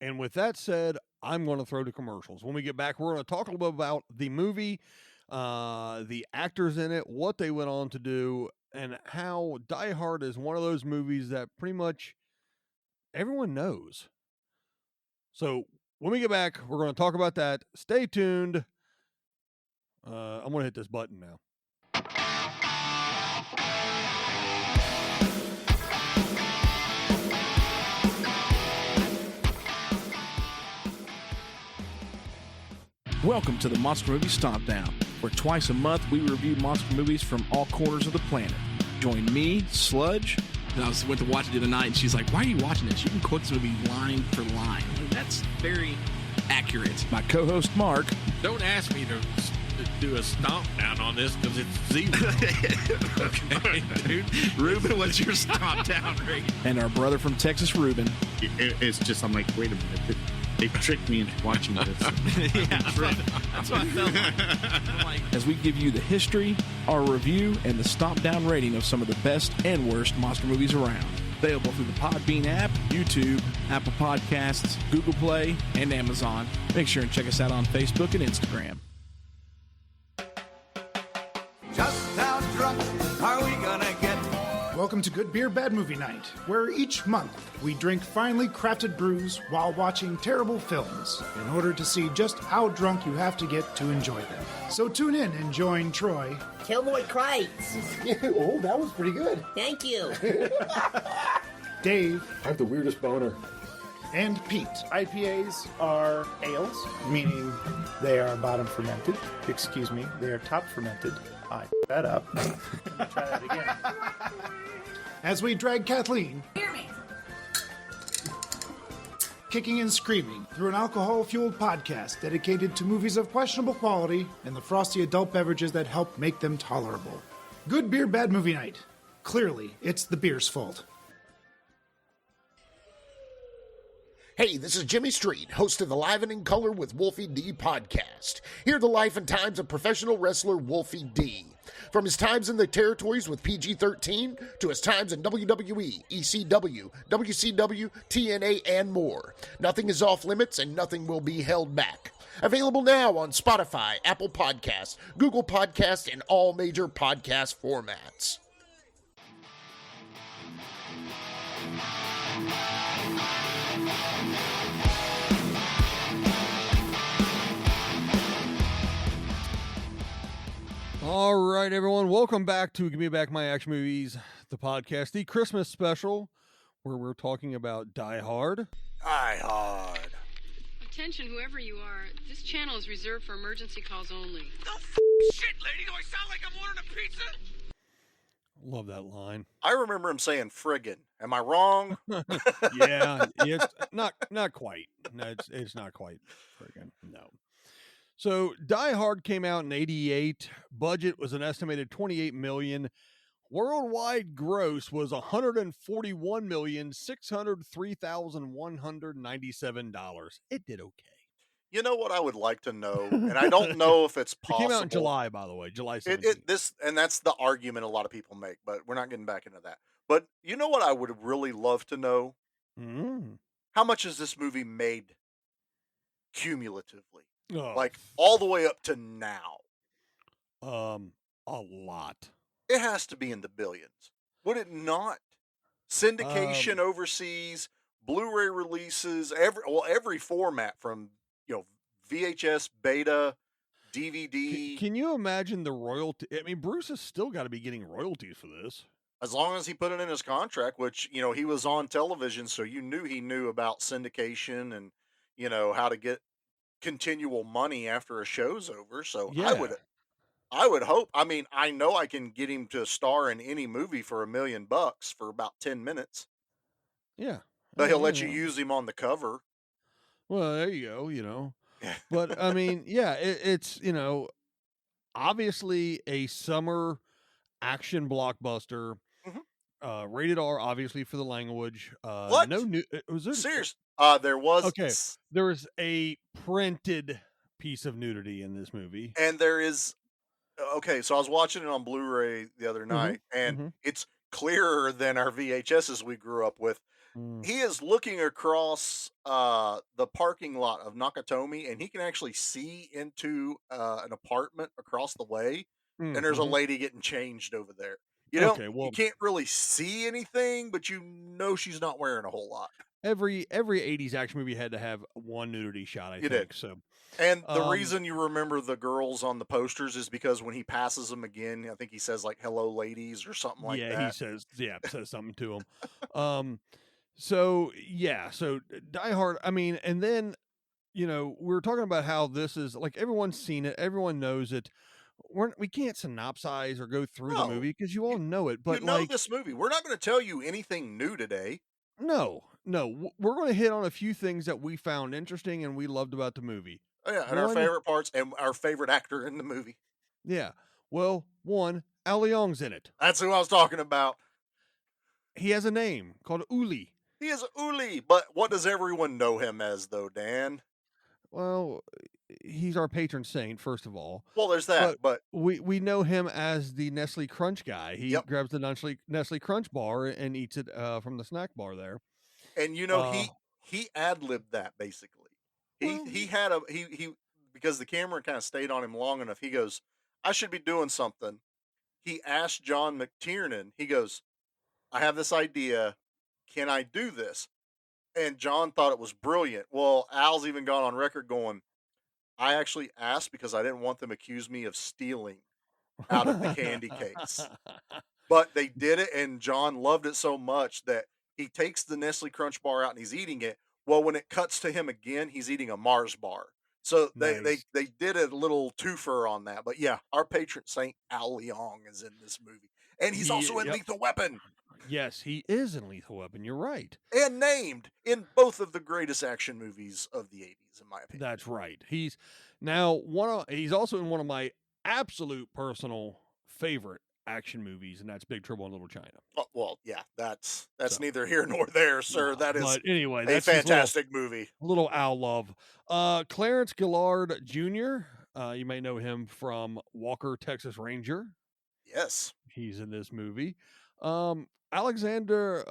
And with that said, I'm going to throw to commercials. When we get back, we're going to talk a little bit about the movie, the actors in it, what they went on to do, and how Die Hard is one of those movies that pretty much everyone knows. So when we get back, we're going to talk about that. Stay tuned. I'm going to hit this button now. Welcome to the Monster Movie Stomp Down, where twice a month we review monster movies from all corners of the planet. Join me, Sludge. And I went to watch it the other night, and she's like, "Why are you watching this? You can quote this movie line for line." Like, that's very accurate. My co-host Mark. Don't ask me to do a stomp down on this because it's 0. Okay, dude. Ruben, what's your stomp down rate? And our brother from Texas, Ruben. It's just, I'm like, wait a minute. They tricked me into watching this. Yeah, that's what I felt like. I'm like. As we give you the history, our review, and the stomp down rating of some of the best and worst monster movies around. Available through the Podbean app, YouTube, Apple Podcasts, Google Play, and Amazon. Make sure and check us out on Facebook and Instagram. Just how drunk are we gonna get? Welcome to Good Beer, Bad Movie Night, where each month we drink finely crafted brews while watching terrible films in order to see just how drunk you have to get to enjoy them. So tune in and join Troy. Killboy Kreitz. Oh, that was pretty good. Thank you. Dave. I have the weirdest boner. And Pete. IPAs are ales, meaning they are bottom fermented. Excuse me, they are top fermented. I that up. Let me try that again. As we drag Kathleen. Hear me. kicking and screaming through an alcohol-fueled podcast dedicated to movies of questionable quality and the frosty adult beverages that help make them tolerable. Good Beer, Bad Movie Night. Clearly, it's the beer's fault. Hey, this is Jimmy Street, host of the Live and in Color with Wolfie D podcast. Hear the life and times of professional wrestler Wolfie D. From his times in the territories with PG-13 to his times in WWE, ECW, WCW, TNA, and more. Nothing is off limits and nothing will be held back. Available now on Spotify, Apple Podcasts, Google Podcasts, and all major podcast formats. All right, everyone. Welcome back to Give Me Back My Action Movies, the podcast, the Christmas special, where we're talking about Die Hard. Die Hard. Attention, whoever you are. This channel is reserved for emergency calls only. Shit, lady, do I sound like I'm ordering a pizza? Love that line. I remember him saying friggin'. Am I wrong? Yeah, it's not quite. No, it's not quite friggin'. No. So Die Hard came out in 88. Budget was an estimated $28 million. Worldwide gross was $141,603,197. It did okay. You know what I would like to know, and I don't know if it's possible. It came out in July, by the way, July 17th. And that's the argument a lot of people make, but we're not getting back into that. But you know what I would really love to know? How much has this movie made cumulatively? Oh. Like all the way up to now? A lot. It has to be in the billions. Would it not? Syndication overseas, Blu-ray releases, every format from VHS, beta, DVD. Can you imagine the royalty? I mean, Bruce has still got to be getting royalties for this. As long as he put it in his contract, which, he was on television, so he knew about syndication and, how to get continual money after a show's over. So yeah. I would hope. I mean, I know I can get him to star in any movie for $1 million for about 10 minutes. Yeah. But he'll let you use him on the cover. Well, there you go, But, I mean, yeah, it's, obviously a summer action blockbuster. Mm-hmm. Rated R, obviously, for the language. What? No new. Was there? Serious? There was. Okay. There was a printed piece of nudity in this movie. And there is. Okay, so I was watching it on Blu-ray the other night, and it's clearer than our VHSs we grew up with. He is looking across the parking lot of Nakatomi, and he can actually see into an apartment across the way, and there's a lady getting changed over there. You can't really see anything, but she's not wearing a whole lot. Every 80s action movie had to have one nudity shot, I think. Did. So. And the reason you remember the girls on the posters is because when he passes them again, I think he says like "Hello, ladies" or something like that. Yeah, he says something to them. So Die Hard. I mean, and then we were talking about how this is like everyone's seen it, everyone knows it. We can't synopsize or go through the movie because you all know it. But this movie, we're not going to tell you anything new today. No, we're going to hit on a few things that we found interesting and we loved about the movie. Oh, yeah, and our favorite parts and our favorite actor in the movie. Yeah. Well, Al Leong's in it. That's who I was talking about. He has a name called Uli. He is Uli, but what does everyone know him as, though, Dan? Well, he's our patron saint, first of all. Well, there's that, but we know him as the Nestle Crunch guy. He grabs the Nestle Crunch bar and eats it from the snack bar there. And he ad-libbed that basically. He had because the camera kind of stayed on him long enough. He goes, "I should be doing something." He asked John McTiernan. He goes, "I have this idea. Can I do this?" And John thought it was brilliant. Well, Al's even gone on record going, "I actually asked because I didn't want them to accuse me of stealing out of the candy case." But they did it, and John loved it so much that he takes the Nestle Crunch bar out and he's eating it. Well, when it cuts to him again, he's eating a Mars bar. So they did a little twofer on that. But yeah, our patron saint Al Leong is in this movie. And he's also in Lethal Weapon. Yes, he is in Lethal Weapon. You're right. And named in both of the greatest action movies of the 80s, in my opinion. That's right. He's now he's also in one of my absolute personal favorite action movies, and that's Big Trouble in Little China. Oh, well, yeah, that's neither here nor there, sir. That is But anyway, a that's his fantastic movie. little Al love. Clarence Gillard Jr. You may know him from Walker, Texas Ranger. Yes. He's in this movie. Alexander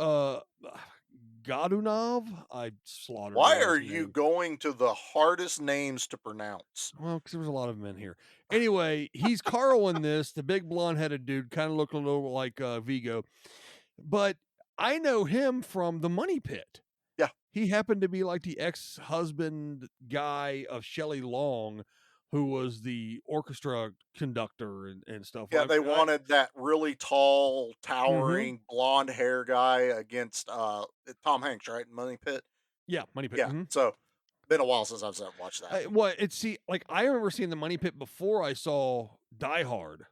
Godunov. I slaughtered. Why the are last you name. going to the hardest names to pronounce? Well, because there was a lot of them in here. Anyway, he's Carl in this, the big blonde-headed dude, kind of looking a little like Vigo. But I know him from The Money Pit. Yeah. He happened to be like the ex-husband guy of Shelley Long, who was the orchestra conductor and stuff. Yeah, they wanted that really tall, towering, blonde hair guy against Tom Hanks, right? In Money Pit. Yeah, Money Pit. Yeah. So, been a while since I've watched that. I remember seeing The Money Pit before I saw Die Hard.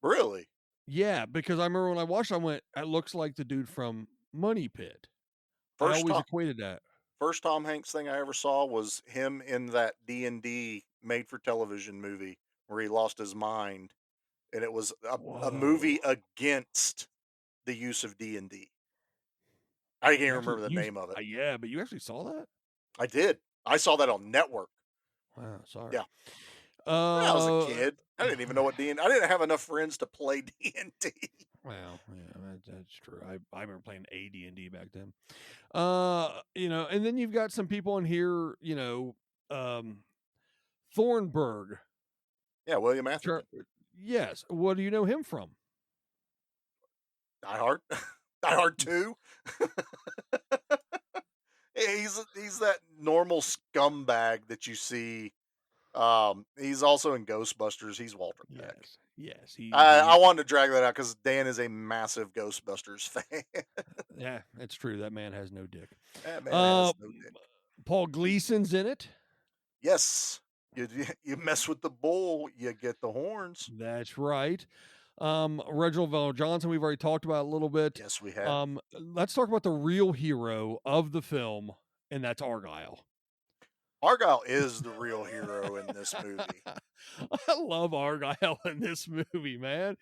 Really? Yeah, because I remember when I watched it, I went, "That looks like the dude from Money Pit." I always equated that. First Tom Hanks thing I ever saw was him in that D&D made-for-television movie where he lost his mind, and it was a movie against the use of D&D. I can't remember the name of it. Yeah, but you actually saw that? I did. I saw that on Network. Wow, sorry. Yeah. When I was a kid, I didn't even know what D&D. I didn't have enough friends to play D&D. Well, yeah, that's true. I remember playing AD&D back then. And then you've got some people in here, Thornburg. Yeah, William Atherton. Yes. What do you know him from? Die Hard. Die Hard 2. He's that normal scumbag that you see. He's also in Ghostbusters. He's Walter Peck. Yes. I wanted to drag that out because Dan is a massive Ghostbusters fan. Yeah, it's true. That man has no dick. That man has no dick. Paul Gleason's in it. Yes. You mess with the bull, you get the horns. That's right. Reginald Vell Johnson, we've already talked about a little bit. Yes, we have. Let's talk about the real hero of the film, and that's Argyle. Argyle is the real hero in this movie. I love Argyle in this movie, man.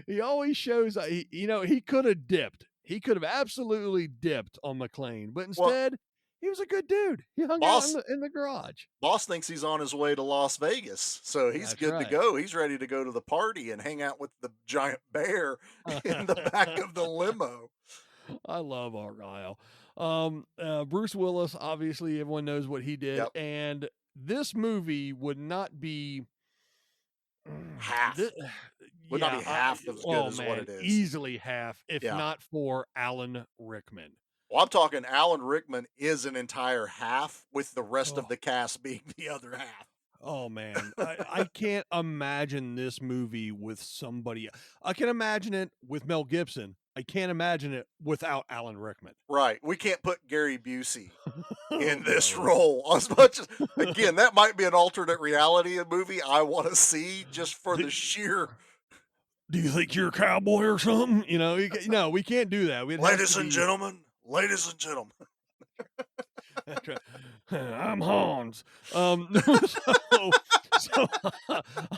He always shows, he could have dipped. He could have absolutely dipped on McClane, but instead, he was a good dude. He hung out in the garage. Boss thinks he's on his way to Las Vegas, so he's good to go. He's ready to go to the party and hang out with the giant bear in the back of the limo. I love Argyle. Bruce Willis, obviously, everyone knows what he did, and this movie would not be half. Would not be half as good as what it is. Easily half, if not for Alan Rickman. Well, I'm talking Alan Rickman is an entire half, with the rest of the cast being the other half. Oh, man. I can't imagine this movie with somebody. I can imagine it with Mel Gibson. I can't imagine it without Alan Rickman. Right. We can't put Gary Busey in this role. As much as, again, that might be an alternate reality movie I want to see just for the sheer... Do you think you're a cowboy or something? No, we can't do that. Ladies and gentlemen. I'm Hans. So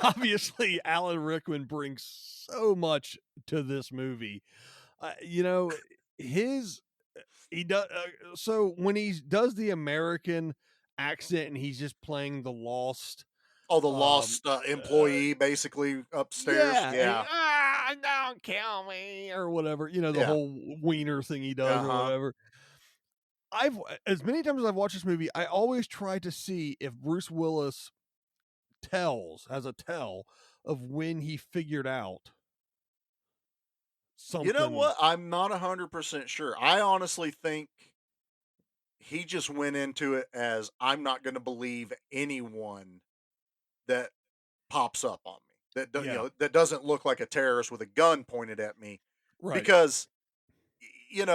obviously, Alan Rickman brings so much to this movie. He does. So when he does the American accent and he's just playing the lost. Oh, the lost employee, basically upstairs. Yeah. Don't kill me or whatever. The whole wiener thing he does or whatever. As many times as I've watched this movie, I always try to see if Bruce Willis has a tell of when he figured out something. You know what? I'm not 100% sure. I honestly think he just went into it as, I'm not going to believe anyone that pops up on me that doesn't look like a terrorist with a gun pointed at me, right? Because you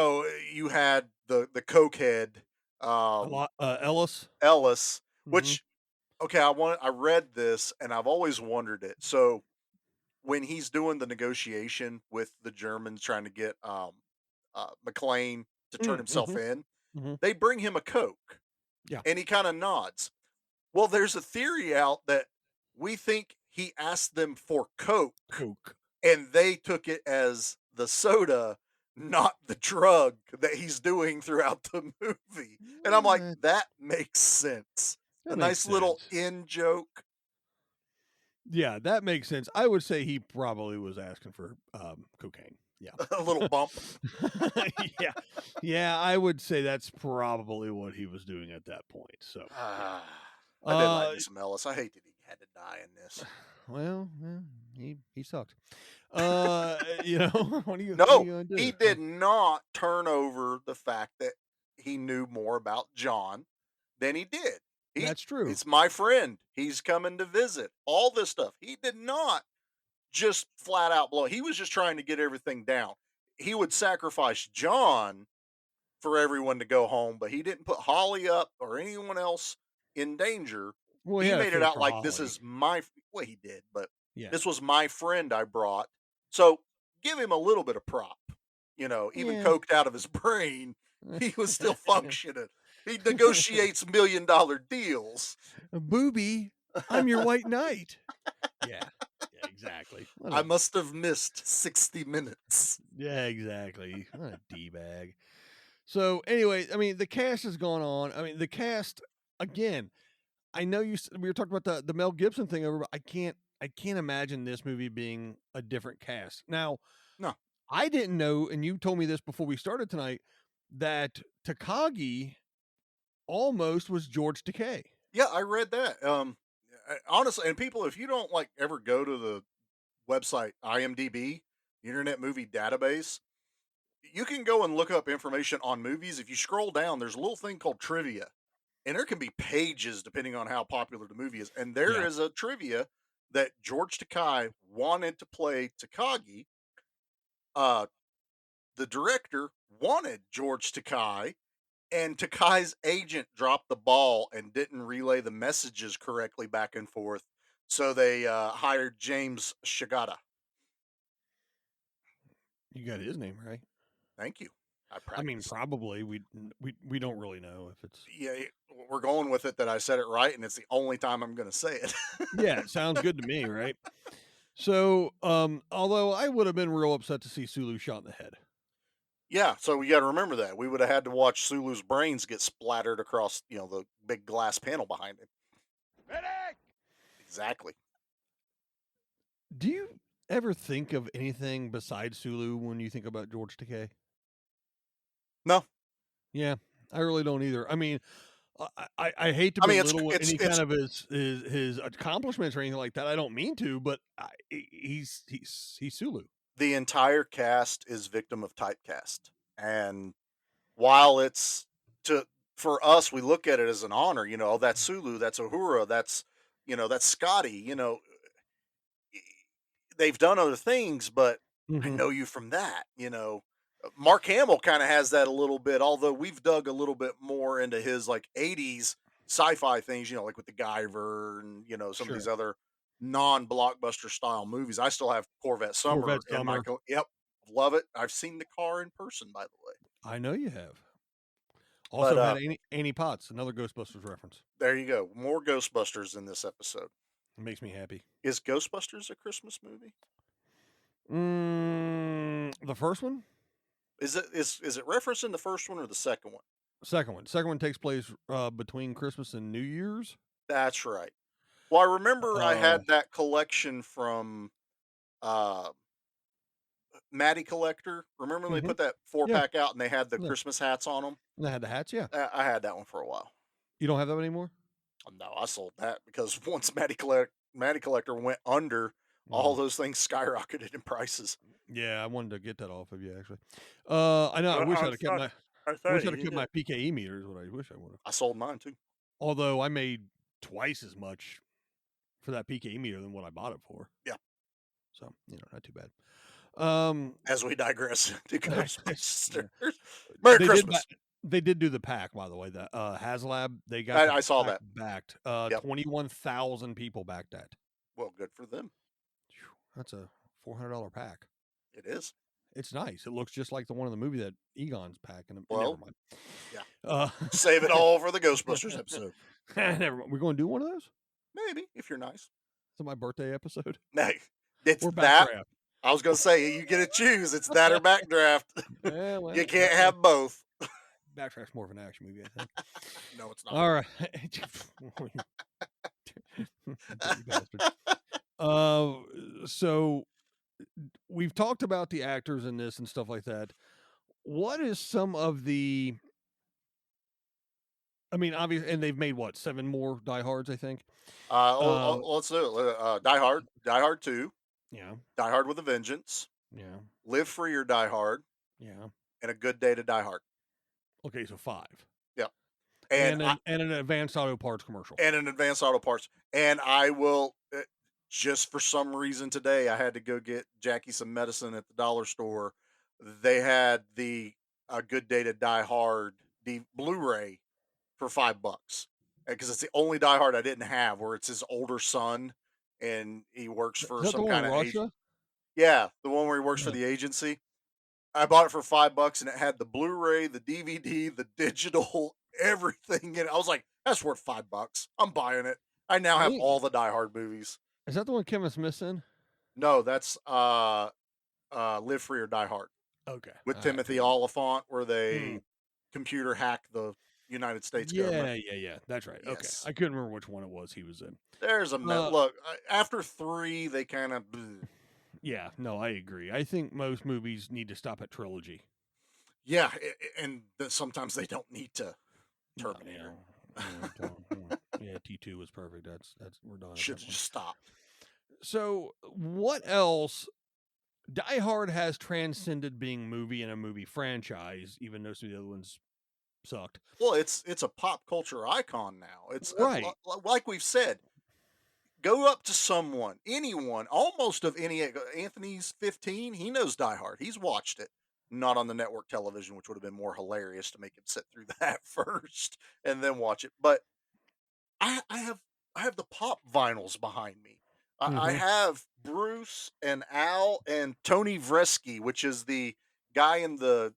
had the cokehead Ellis, which I read this and I've always wondered it. So when he's doing the negotiation with the Germans trying to get McLean to turn himself Mhm. in. Mhm. They bring him a Coke, Yeah. and he kind of nods. Well, there's a theory out that we think he asked them for Coke, Coke. and they took it as the soda, not the drug that he's doing throughout the movie. And I'm like, that makes sense. A That makes nice little sense. in joke. Yeah, that makes sense. I would say he probably was asking for cocaine. Yeah. A little bump. Yeah. Yeah, I would say that's probably what he was doing at that point. So, yeah. I did like me some Ellis. I hate that he had to die in this. Well, he sucked. You know, what are you No, gonna do? he did not turn over the fact that he knew more about John than he did. That's true. It's my friend. He's coming to visit. All this stuff. He did not just flat out blow. He was just trying to get everything down. He would sacrifice John for everyone to go home, but he didn't put Holly up or anyone else in danger. Well, he He had a made it face out for like this Holly. is my well, he did, but Yeah. this was my friend I brought. So give him a little bit of prop. You know, even Yeah. coked out of his brain, he was still functioning. He negotiates $1 million deals. Booby, I'm your white knight. Yeah. Yeah, exactly. I must have missed 60 minutes. Yeah, exactly. What a D-bag. So, anyway, I mean, the cast has gone on. I mean, the cast again. I know we were talking about the Mel Gibson thing over, but I can't imagine this movie being a different cast. Now, no, I didn't know, and you told me this before we started tonight, that Takagi almost was George Takei. Yeah, I read that. Honestly, and people, if you don't like ever go to the website IMDb, the Internet Movie Database, you can go and look up information on movies. If you scroll down, there's a little thing called trivia, and there can be pages depending on how popular the movie is. And there Yeah. is a trivia that George Takei wanted to play Takagi. The director wanted George Takei, and Takai's agent dropped the ball and didn't relay the messages correctly back and forth. So they hired James Shigata. You got his name right. Thank you. I mean, probably we don't really know if it's. Yeah, we're going with it that I said it right, and it's the only time I'm going to say it. Yeah, it sounds good to me, right? So, although I would have been real upset to see Sulu shot in the head. Yeah, so we got to remember that we would have had to watch Sulu's brains get splattered across, the big glass panel behind him. Medic! Exactly. Do you ever think of anything besides Sulu when you think about George Takei? No. Yeah, I really don't either. I mean, I hate to I mean, belittle it's any kind of his accomplishments or anything like that. I don't mean to, but he's Sulu. The entire cast is victim of typecast, and while it's for us, we look at it as an honor. Oh, that's Sulu, that's Uhura, that's Scotty. They've done other things, but I Mhm. know you from that. Mark Hamill kind of has that a little bit, although we've dug a little bit more into his like 80s sci-fi things, like with the Guyver and some of these Sure. other non-blockbuster style movies. I still have Corvette Summer Corvette in my Summer. yep, love it. I've seen the car in person, by the way. I know you have. Also But, had Annie Potts, another Ghostbusters reference. There you go. More Ghostbusters in this episode. It makes me happy. Is Ghostbusters a Christmas movie? The first one? Is it referenced in the first one or the second one? Second one. Second one takes place between Christmas and New Year's. That's right. Well, I remember I had that collection from Matty Collector. Remember when they put that 4-pack out and they had the Christmas hats on them? And they had the hats, yeah. I had that one for a while. You don't have that anymore? No, I sold that because once Matty Collector went under, all those things skyrocketed in prices. Yeah, I wanted to get that off of you actually. I know. I wish I'd have kept my PKE meters. What I wish I would have. I sold mine too. Although I made twice as much for that PKE meter than what I bought it for. Yeah. So not too bad. As we digress to Ghostbusters. Yeah. Merry Christmas. They did do the pack, by the way. The HasLab, they got. I saw that backed. Yep. 21,000 people backed that. Well, good for them. That's a $400 pack. It is. It's nice. It looks just like the one in the movie that Egon's packing. Never Well, mind. yeah. Save it all for the Ghostbusters episode. Never mind. We're going to do one of those? Maybe, if you're nice. It's my birthday episode. Hey, it's Or that. backdraft. I was going to say, you get to choose. It's that or backdraft. Yeah, well, you can't have both. Backdraft's more of an action movie, I think. No, it's not. All right. Dirty bastard. So we've talked about the actors in this and stuff like that. What is some of the? I mean, obviously, and they've made what 7 more Die Hards, I think. Let's do it. Die Hard, Die Hard 2. Yeah. Die Hard with a Vengeance. Yeah. Live Free or Die Hard. Yeah. And A Good Day to Die Hard. Okay, so 5. Yeah. And an Advanced Auto Parts commercial. And an Advanced Auto Parts. And I will, just for some reason today, I had to go get Jackie some medicine at the dollar store. They had the A Good Day to Die Hard Blu-ray for $5 because it's the only Die Hard I didn't have, where it's his older son and he works for some kind of Russia. Yeah, the one where he works for the agency. I bought it for $5 and it had the Blu-ray, the DVD, the digital, everything in it. I was like, that's worth $5. I'm buying it. I now have all the Die Hard movies. Is that the one Kevin Smith's in? No, that's Live Free or Die Hard. Okay. With Timothy Oliphant, where they computer hack the United States government. Yeah. That's right. Yes. Okay. I couldn't remember which one it was he was in. There's a look. After 3, they kind of. Yeah, no, I agree. I think most movies need to stop at trilogy. Yeah, and sometimes they don't need to. Terminator. Yeah, T2 was perfect. That's we're done. Should have just stopped. So, what else? Die Hard has transcended being movie and a movie franchise, even though some of the other ones sucked. Well, it's a pop culture icon now. It's right, like we've said. Go up to someone, anyone, almost of any. Anthony's 15. He knows Die Hard. He's watched it. Not on the network television, which would have been more hilarious to make him sit through that first and then watch it. But I have the pop vinyls behind me. I have Bruce and Al and Tony Vresky, which is the guy in the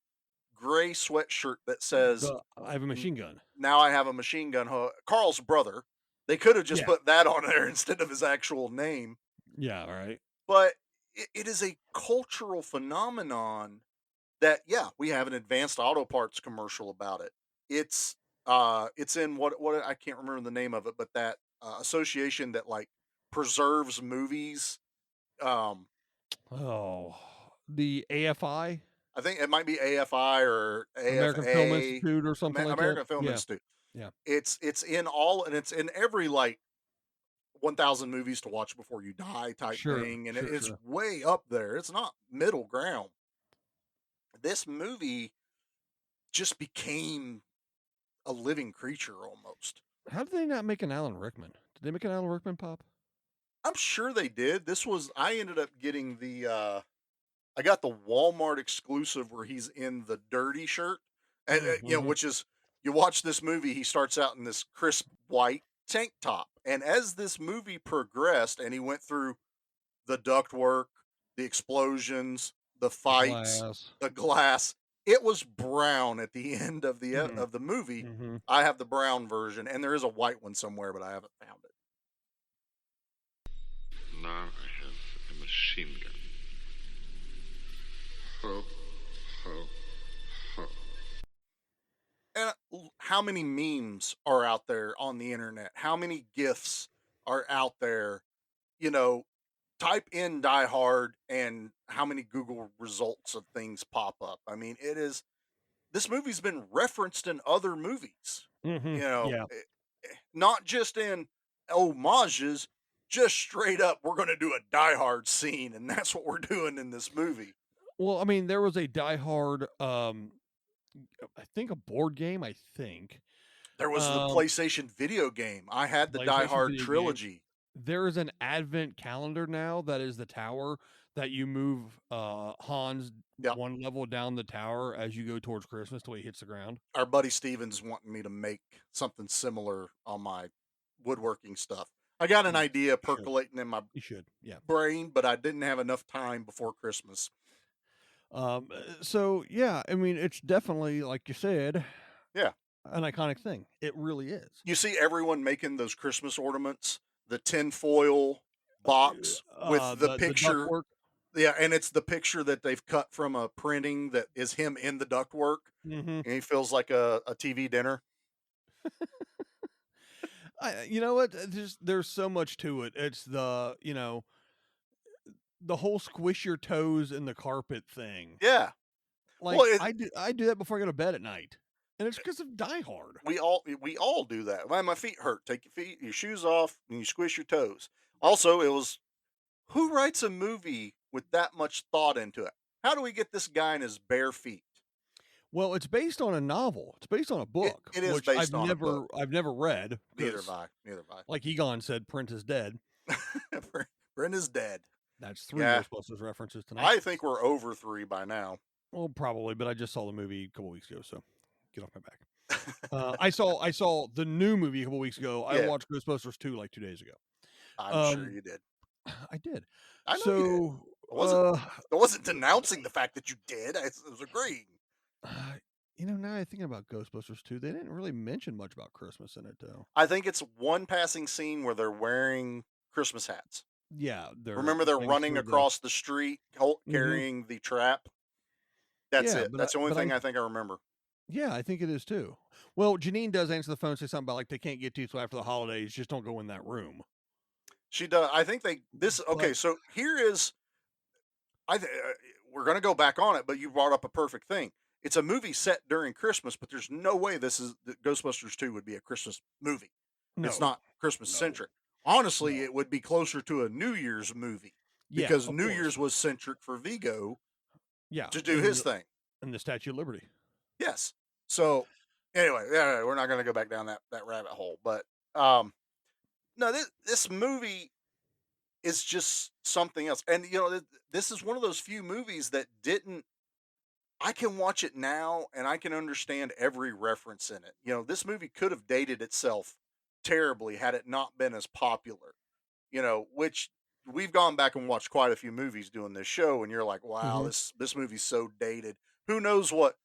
gray sweatshirt that says, I have a machine gun. Now I have a machine gun. Carl's brother. They could have just put that on there instead of his actual name. Yeah, right. But it is a cultural phenomenon that, we have an Advanced Auto Parts commercial about it. It's in what I can't remember the name of it, but that association that like preserves movies. The AFI. I think it might be AFI or AFA, American Film Institute or something like that. American Film Institute. Yeah. It's in all, and it's in every like 1,000 movies to watch before you die type thing, and it's way up there. It's not middle ground. This movie just became a living creature almost. How did they not make an Alan Rickman? Did they make an Alan Rickman pop? I'm sure they did. I ended up getting I got the Walmart exclusive where he's in the dirty shirt, and which is, you watch this movie, he starts out in this crisp white tank top, and as this movie progressed, and he went through the ductwork, the explosions, the fights, the glass, it was brown at the end of the of the movie. I have the brown version, and there is a white one somewhere, but I haven't found it. Now I have a machine gun. Ho, ho, ho. And how many memes are out there on the internet? How many GIFs are out there? Type in Die Hard and how many Google results of things pop up. I mean, this movie's been referenced in other movies. Not just in homages, just straight up, we're going to do a Die Hard scene, and that's what we're doing in this movie. Well, I mean, there was a Die Hard, I think a board game, I think. There was the PlayStation video game. I had the Die Hard trilogy. There is an advent calendar now that is the tower that you move Hans one level down the tower as you go towards Christmas till he hits the ground. Our buddy Steven's wanting me to make something similar on my woodworking stuff. I got an idea percolating in my brain, but I didn't have enough time before Christmas. So yeah, I mean, it's definitely like you said, Yeah. an iconic thing. It really is. You see everyone making those Christmas ornaments, the tinfoil box with the The picture. ductwork. Yeah, and it's the picture that they've cut from a printing that is him in the ductwork, Mm-hmm. and he feels like a TV dinner. You know what? There's so much to it. It's the whole squish your toes in the carpet thing. Yeah. Like Well, I do that before I go to bed at night, and it's because of Die Hard. we all do that. Why my feet hurt? Take your shoes off, and you squish your toes. Also, it was who writes a movie with that much thought into it? How do we get this guy in his bare feet? Well, it's based on a novel. It's based on a book, it is which based on a book. I've never read. Neither 'cause have I. Neither have I. Like Egon said, print is dead. Brenda's dead. That's 3 Yeah. Ghostbusters references tonight. I think we're over 3 by now. Well, probably, but I just saw the movie a couple weeks ago, so get off my back. I saw the new movie a couple weeks ago. I Yeah. watched Ghostbusters 2 like 2 days ago. I'm sure you did. I did. I know So, you did. I wasn't denouncing the fact that you did. I was agreeing. Now I'm thinking about Ghostbusters 2, they didn't really mention much about Christmas in it, though. I think it's one passing scene where they're wearing Christmas hats. Yeah. Remember they're running across the street carrying the trap? That's it. That's the only thing I think I remember. Yeah, I think it is too. Well, Janine does answer the phone, say something about like they can't get to you till after the holidays. Just don't go in that room. She does. I think okay, so here is, we're going to go back on it, but you brought up a perfect thing. It's a movie set during Christmas, but there's no way Ghostbusters 2 would be a Christmas movie. No. It's not Christmas centric. Honestly, it would be closer to a New Year's movie because New Year's was centric for Vigo to do his thing. And the Statue of Liberty. Yes. So anyway, we're not going to go back down that rabbit hole, but no, this movie is just something else. And this is one of those few movies that I can watch it now and I can understand every reference in it. This movie could have dated itself terribly had it not been as popular. Which we've gone back and watched quite a few movies doing this show, and you're like, wow, this movie's so dated. Who knows what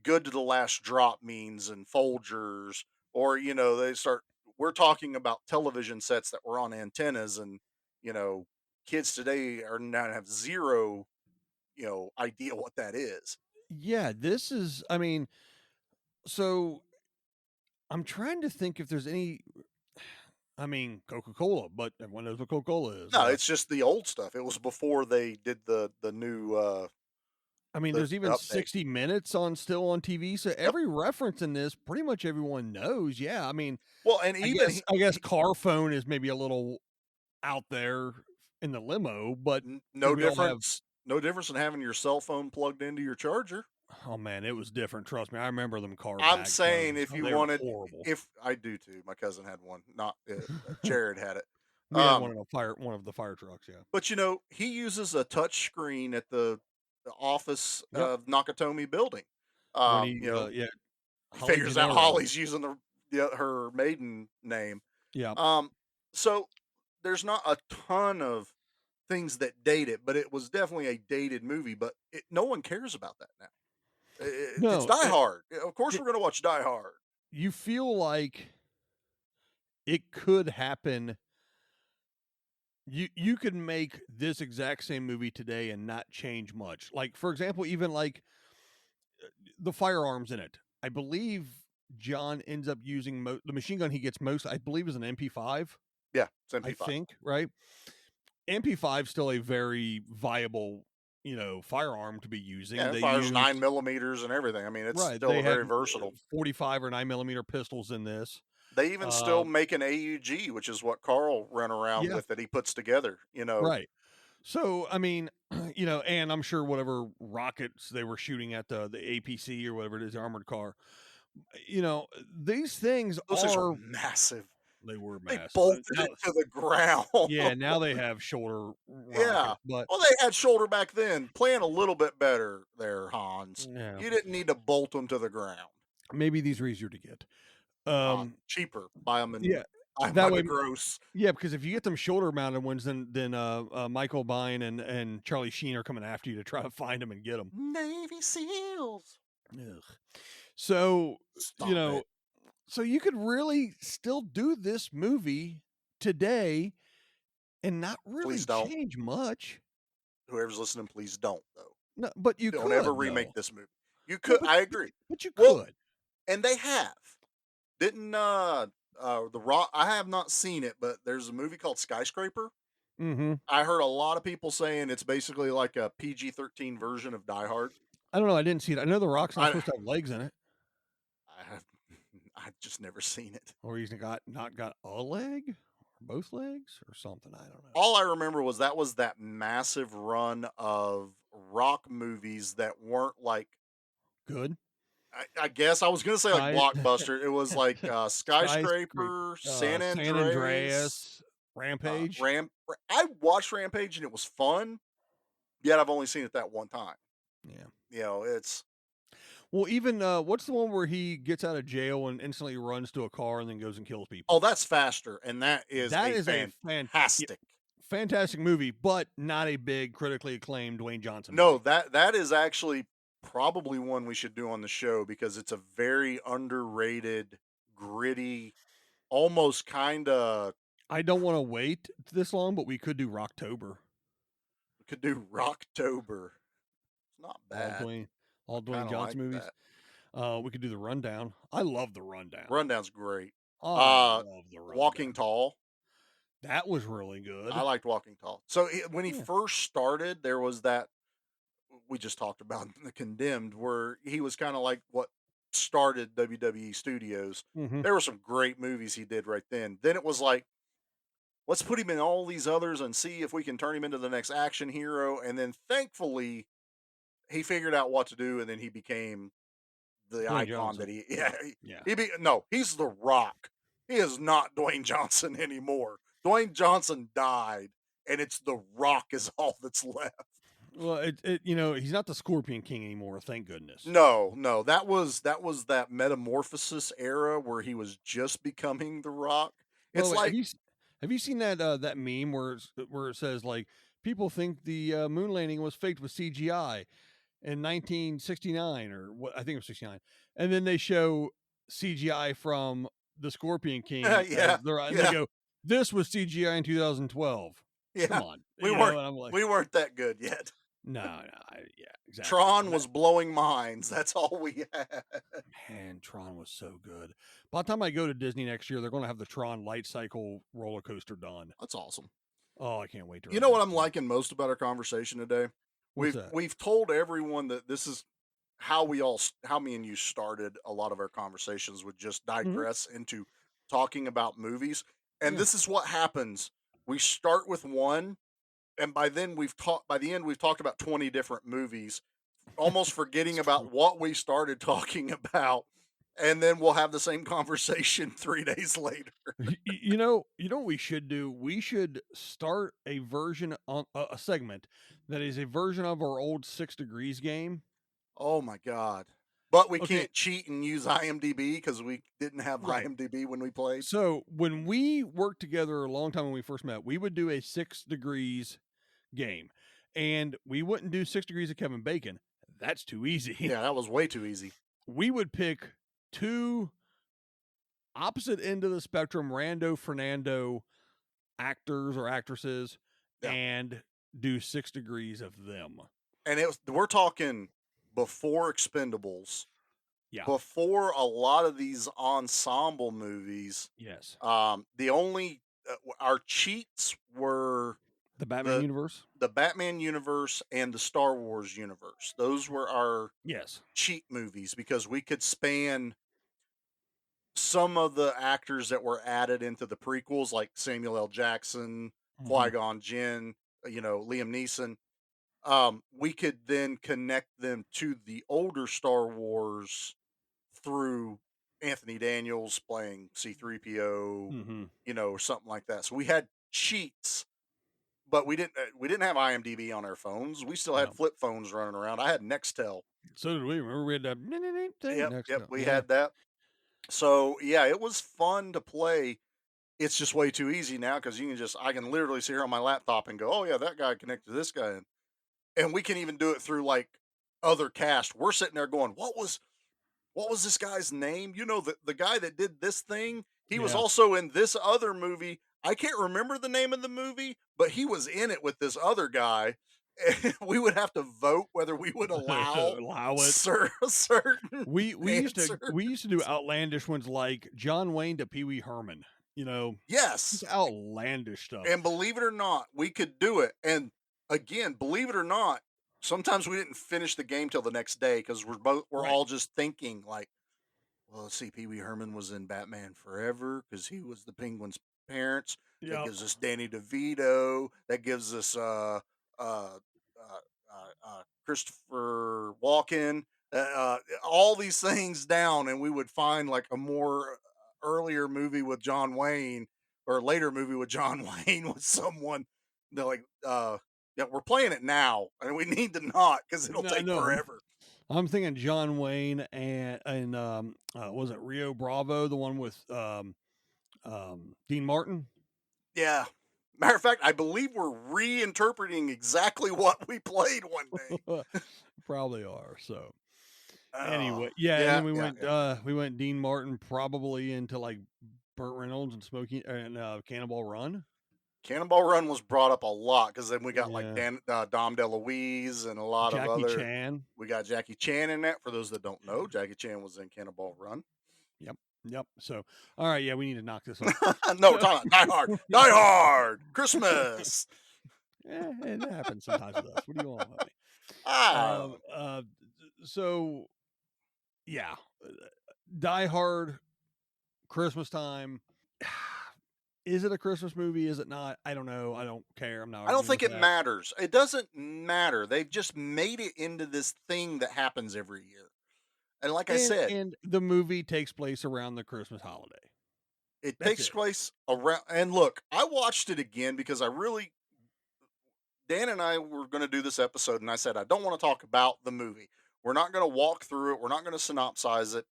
Good to the Last Drop means and Folgers, or we're talking about television sets that were on antennas, and kids today are now have zero idea what that is. Yeah, this is, so I'm trying to think if there's any, Coca-Cola, but everyone knows what Coca-Cola is. No, it's just the old stuff. It was before they did the new there's even update. 60 Minutes still on TV, so every reference in this, pretty much everyone knows. Yeah, well, and even I guess car phone is maybe a little out there in the limo, but no difference. No difference in having your cell phone plugged into your charger. Oh man, it was different. Trust me, I remember them car. I'm saying if you wanted, if I do too, my cousin had one. Not Jared had it. We had one of the fire trucks. Yeah, but he uses a touch screen at the office of Nakatomi building. He figures out Holly's using her maiden name. Yeah. So there's not a ton of things that date it, but it was definitely a dated movie. But no one cares about that now. It's Die Hard. Of course, we're going to watch Die Hard. You feel like it could happen. You could make this exact same movie today and not change much. Like, for example, even like the firearms in it. I believe John ends up using the machine gun he gets most, I believe, is an MP5. Yeah, it's MP5. I think, right? MP5 still a very viable, firearm to be using. Yeah, it fires 9mm and everything. It's still very versatile. 45 or 9mm pistols in this. They even still make an AUG, which is what Carl ran around with that he puts together. Right. So and I'm sure whatever rockets they were shooting at the APC or whatever it is, the armored car. These things are massive. They were massive. They bolted it to the ground. Yeah, now they have shoulder rockets. Yeah. But they had shoulder back then. Playing a little bit better there, Hans. Yeah. You didn't need to bolt them to the ground. Maybe these are easier to get. Cheaper. Buy them in I'm That way, the gross. yeah, because if you get them shoulder mounted ones, then Michael Biehn and Charlie Sheen are coming after you to try to find them and get them. Navy SEALs. Ugh. So Stop it. so you could really still do this movie today and not really Please don't. change much. Whoever's listening, please don't, though. No, but you Don't ever could remake though. this movie. You Well, could. I agree. but you Well, could. and they have. Didn't The Rock? I have not seen it, but there's a movie called Skyscraper. Mm-hmm. I heard a lot of people saying it's basically like a PG-13 version of Die Hard. I don't know. I didn't see it. I know The Rock's not I supposed to have legs in it, have I've just never seen it. or he's not got a leg, or both legs, or something. I don't know. All I remember was that massive run of Rock movies that weren't like Good. I guess I was gonna say like Sky- Blockbuster. It was like Skyscraper, San San Andreas, Andreas, Rampage. I watched Rampage and it was fun. Yet I've only seen it that one time. Yeah. You know, it's Well, even what's the one where he gets out of jail and instantly runs to a car and then goes and kills people? oh, that's faster, and that is a fantastic. fantastic movie, but not a big critically acclaimed Dwayne Johnson No, movie. that is actually probably one we should do on the show because it's a very underrated, gritty, almost kind of. I don't want to wait this long, but we could do Rocktober. We could do Rocktober. It's not All bad. Dwayne Johnson like movies. We could do the Rundown. I love the Rundown. Rundown's great. I love the Rundown. Walking Tall. That was really good. I liked Walking Tall. So when he first started, there was that we just talked about the Condemned, where he was kind of like what started WWE Studios. Mhm. There were some great movies he did right then. Then it was like, let's put him in all these others and see if we can turn him into the next action hero. And then thankfully, he figured out what to do, and then he became the Dwayne icon Johnson. that he's the Rock. He is not Dwayne Johnson anymore. Dwayne Johnson died, and it's the Rock is all that's left. Well, he's not the Scorpion King anymore. Thank goodness. No, that was that metamorphosis era where he was just becoming the Rock. It's like have you seen that that meme where it says like people think the moon landing was faked with CGI in 1969 or what? I think it was 69, and then they show CGI from the Scorpion King. And they go, "This was CGI in 2012." Yeah, come on, we weren't that good yet. No, exactly. Tron was blowing minds. That's all we had. Man, Tron was so good. By the time I go to Disney next year, they're going to have the Tron Light Cycle roller coaster done. That's awesome. Oh, I can't wait to. You know what I'm liking most about our conversation today? What's that? We've told everyone that this is how me and you started a lot of our conversations would just digress into talking about movies. And this is what happens. We start with one, and by the end we've talked about 20 different movies, almost forgetting about what we started talking about, and then we'll have the same conversation 3 days later. You know what we should do? We should start a version on a segment that is a version of our old 6 Degrees game. Oh my god. But we can't cheat and use IMDb because we didn't have IMDb when we played. So when we worked together a long time when we first met, we would do a 6 Degrees game. And we wouldn't do 6 Degrees of Kevin Bacon. That's too easy. Yeah, that was way too easy. We would pick 2 opposite end of the spectrum, Rando Fernando actors or actresses, and do 6 Degrees of them. And we're talking before Expendables. Yeah. Before a lot of these ensemble movies. Yes. The only our cheats were the Batman universe. The Batman universe and the Star Wars universe. Those were our cheat movies because we could span some of the actors that were added into the prequels, like Samuel L. Jackson, Qui-Gon Jinn, Liam Neeson. We could then connect them to the older Star Wars through Anthony Daniels playing C-3PO, or something like that. So we had cheats, but we didn't have IMDb on our phones. We still had flip phones running around. I had Nextel. So did we. Remember we had that thing? Yep, we had that. So yeah, it was fun to play. it's just way too easy now because I can literally sit here on my laptop and go, oh yeah, that guy connected to this guy, and we can even do it through like other cast. We're sitting there going, what was this guy's name? You know, the guy that did this thing, he was Yeah. also in this other movie. I can't remember the name of the movie, but he was in it with this other guy. And we would have to vote whether we would allow Allow it. certain We answer. used to do outlandish ones like John Wayne to Pee Wee Herman. You know, Yes. just outlandish stuff. And believe it or not, we could do it. And again, believe it or not, sometimes we didn't finish the game till the next day because we're Right. all just thinking like, well, let's see, Pee Wee Herman was in Batman Forever because he was the Penguin's parents. That Yep. gives us Danny DeVito. That gives us uh, Christopher Walken. All these things down, and we would find like a more earlier movie with John Wayne or a later movie with John Wayne with someone. They're like, yeah, we're playing it now, and we need to not because it'll No, take no. forever. I'm thinking John Wayne and was it Rio Bravo, the one with Dean Martin? Yeah. Matter of fact, I believe we're reinterpreting exactly what we played one day. Probably are. So Oh, anyway, yeah, and yeah, then yeah, yeah. we went Dean Martin probably into like Burt Reynolds and Smokey and Cannonball Run. Cannonball Run was brought up a lot because then we got like Yeah. Dom DeLuise and a lot of Jackie other. Chan. We got Jackie Chan in that. For those that don't know, Jackie Chan was in Cannonball Run. Yep. Yep. So all right, yeah, we need to knock this off. No, we're talking about Die Hard. Die Hard. Christmas. It happens sometimes with us. What do you want with me? Ah, So yeah, Die Hard, Christmas time. Is it a Christmas movie? Is it not? I don't know. I don't care. I'm not I don't arguing think with it that. matters. It doesn't matter. They've just made it into this thing that happens every year. And like I said, And the movie takes place around the Christmas holiday. it That's takes it. place around. And look, I watched it again because Dan and I were going to do this episode, and I said, I don't want to talk about the movie. We're not going to walk through it, we're not going to synopsize it.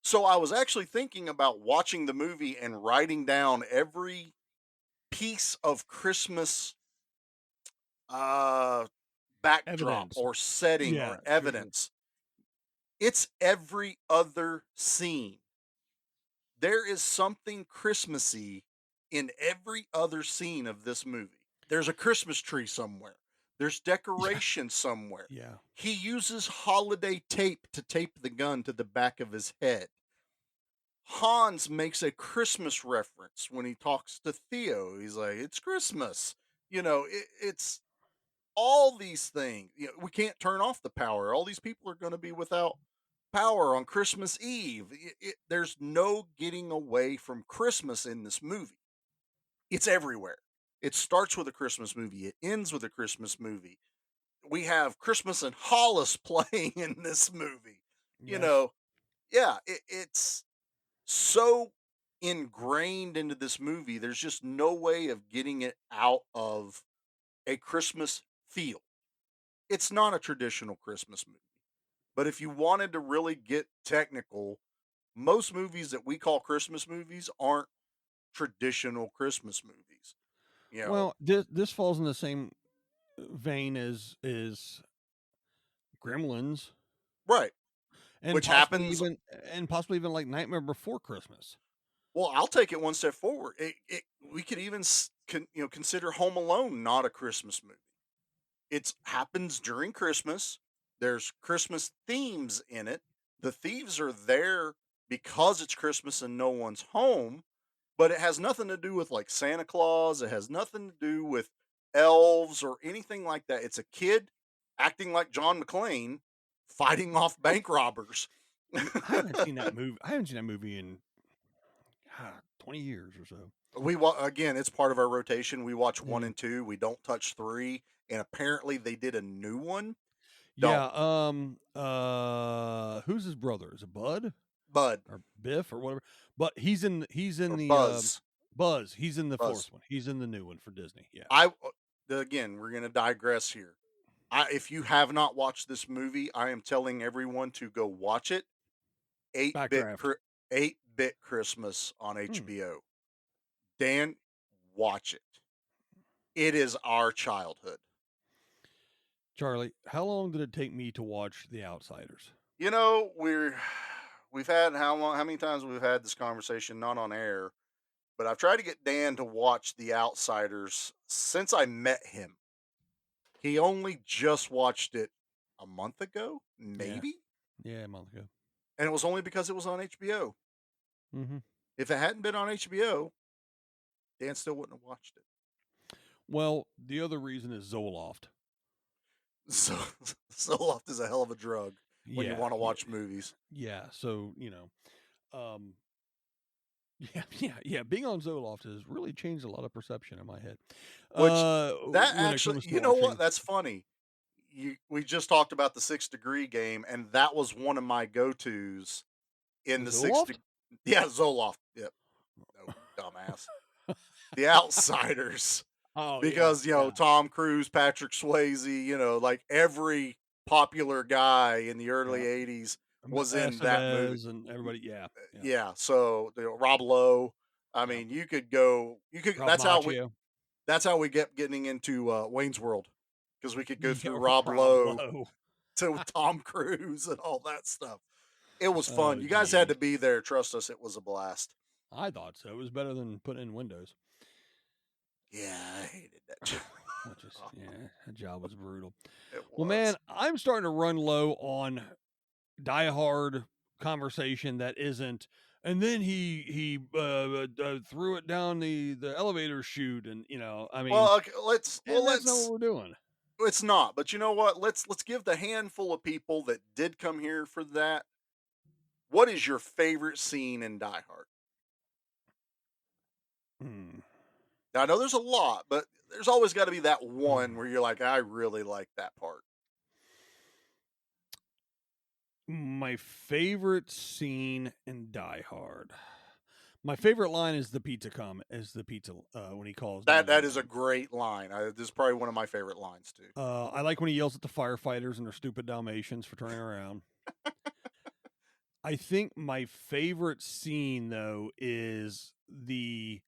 So I was actually thinking about watching the movie and writing down every piece of Christmas uh, backdrop Evidence. or setting Yeah, or sure. evidence. It's every other scene. There is something Christmassy in every other scene of this movie. There's a Christmas tree somewhere. There's decoration somewhere. Yeah. He uses holiday tape to tape the gun to the back of his head. Hans makes a Christmas reference when he talks to Theo. He's like, "It's Christmas." You know, it's all these things. You know, we can't turn off the power. All these people are going to be without power on Christmas Eve. There's no getting away from Christmas in this movie. It's everywhere. It starts with a Christmas movie. It ends with a Christmas movie. We have Christmas and Hollis playing in this movie. You Yes. know, yeah, it's so ingrained into this movie. There's just no way of getting it out of a Christmas feel. It's not a traditional Christmas movie. But if you wanted to really get technical, most movies that we call Christmas movies aren't traditional Christmas movies. You know, Well, this falls in the same vein as Gremlins right? and Which happens. possibly even like Nightmare Before Christmas. Well, I'll take it one step forward. We could even consider Home Alone not a Christmas movie. It happens during Christmas. There's Christmas themes in it. The thieves are there because it's Christmas and no one's home, but it has nothing to do with like Santa Claus. It has nothing to do with elves or anything like that. It's a kid acting like John McClane fighting off bank robbers. I haven't seen that movie. I haven't seen that movie in 20 years or so. Again, it's part of our rotation. We watch 1 Yeah. and 2. We don't touch 3, and apparently they did a new one. Yeah. Who's his brother? Is it Bud Bud or Biff or whatever? But he's in or the Buzz. Buzz. He's in the Buzz. fourth one. He's in the new one for Disney. Yeah. Again, we're going to digress here. If you have not watched this movie, I am telling everyone to go watch it. 8-bit Backdraft. 8-bit Christmas on HBO. Dan, watch it. It is our childhood. Charlie, how long did it take me to watch The Outsiders? You know, we've had how many times we've had this conversation, not on air, but I've tried to get Dan to watch The Outsiders since I met him. He only just watched it a month ago, Yeah. maybe? Yeah, a month ago. And it was only because it was on HBO. Mm-hmm. If it hadn't been on HBO, Dan still wouldn't have watched it. Well, the other reason is Zoloft. So Zoloft is a hell of a drug when you want to watch movies. Yeah, so yeah. Being on Zoloft has really changed a lot of perception in my head. Which that when it actually, comes to you know what? watching. That's funny. We just talked about the 6 Degree game, and that was one of my go-tos in the 6 Zoloft? Yeah, Zoloft. Yep. No, dumbass. The Outsiders. Oh, Because, yeah. Tom Cruise, Patrick Swayze, like every popular guy in the early Yeah. 80s was in that movie. Estevez and everybody, yeah. Yeah, so Rob Lowe. I mean, you could Ralph Macchio. that's how we get getting into Wayne's World, because we could go through Rob Rob Lowe Lowe. to Tom Cruise and all that stuff. It was Oh, fun. You guys had to geez. be there. Trust us, it was a blast. I thought so. It was better than putting in Windows. Yeah, I hated that job. That job was brutal. It Well, was. man, I'm starting to run low on diehard conversation that isn't. And then he threw it down the elevator chute, and I mean, Well, okay, that's not what we're doing. It's not, but you know what? Let's give the handful of people that did come here for that. What is your favorite scene in Die Hard? Now, I know there's a lot, but there's always got to be that one where you're like, I really like that part. My favorite scene in Die Hard. My favorite line is the pizza when he calls That is a great line. This is probably one of my favorite lines too. I like when he yells at the firefighters and their stupid Dalmatians for turning around. I think my favorite scene though is the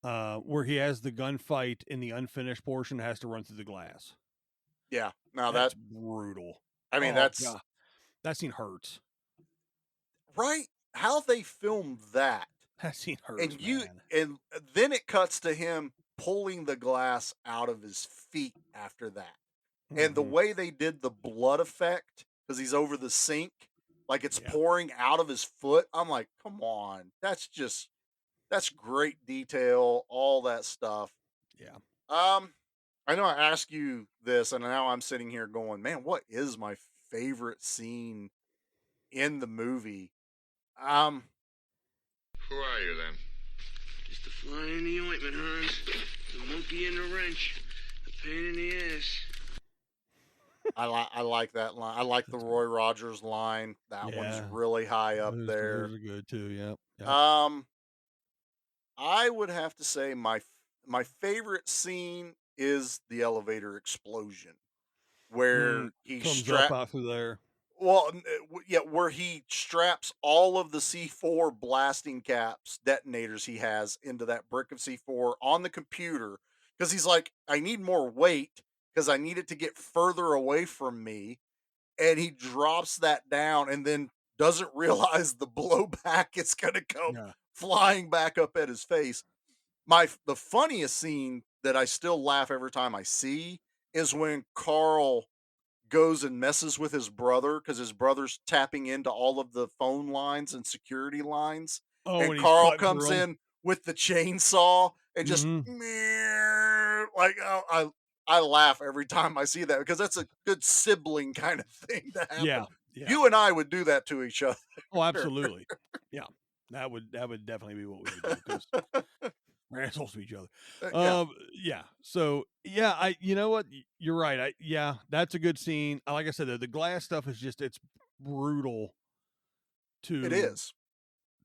where he has the gunfight in the unfinished portion, has to run through the glass. Yeah, now that's brutal. I mean, God. That scene hurts. Right? How they filmed that? That scene hurts, and then it cuts to him pulling the glass out of his feet after that. And the way they did the blood effect, because he's over the sink, like it's pouring out of his foot. I'm like, come on. That's great detail, all that stuff. Yeah. I know I asked you this, and now I'm sitting here going, man, what is my favorite scene in the movie? Who are you then? Just a fly in the ointment, Hans. The monkey in the wrench. A pain in the ass. I like that line. I like the Roy Rogers line. That one's really high up there. Those are good too. Yep. I would have to say my favorite scene is the elevator explosion, where he comes up out through there. Well, yeah, where he straps all of the C4 blasting caps, detonators he has into that brick of C4 on the computer, because he's like, I need more weight because I need it to get further away from me. And he drops that down and then doesn't realize the blowback is going to come flying back up at his face. The funniest scene that I still laugh every time I see is when Carl goes and messes with his brother, because his brother's tapping into all of the phone lines and security lines. And Carl comes in with the chainsaw and just like, I laugh every time I see that, because that's a good sibling kind of thing to happen. Yeah. You and I would do that to each other. Oh, absolutely. Yeah. That would definitely be what we would do, because we're assholes to each other. Yeah. So you know what? You're right. That's a good scene. Like I said, the glass stuff is it's brutal It is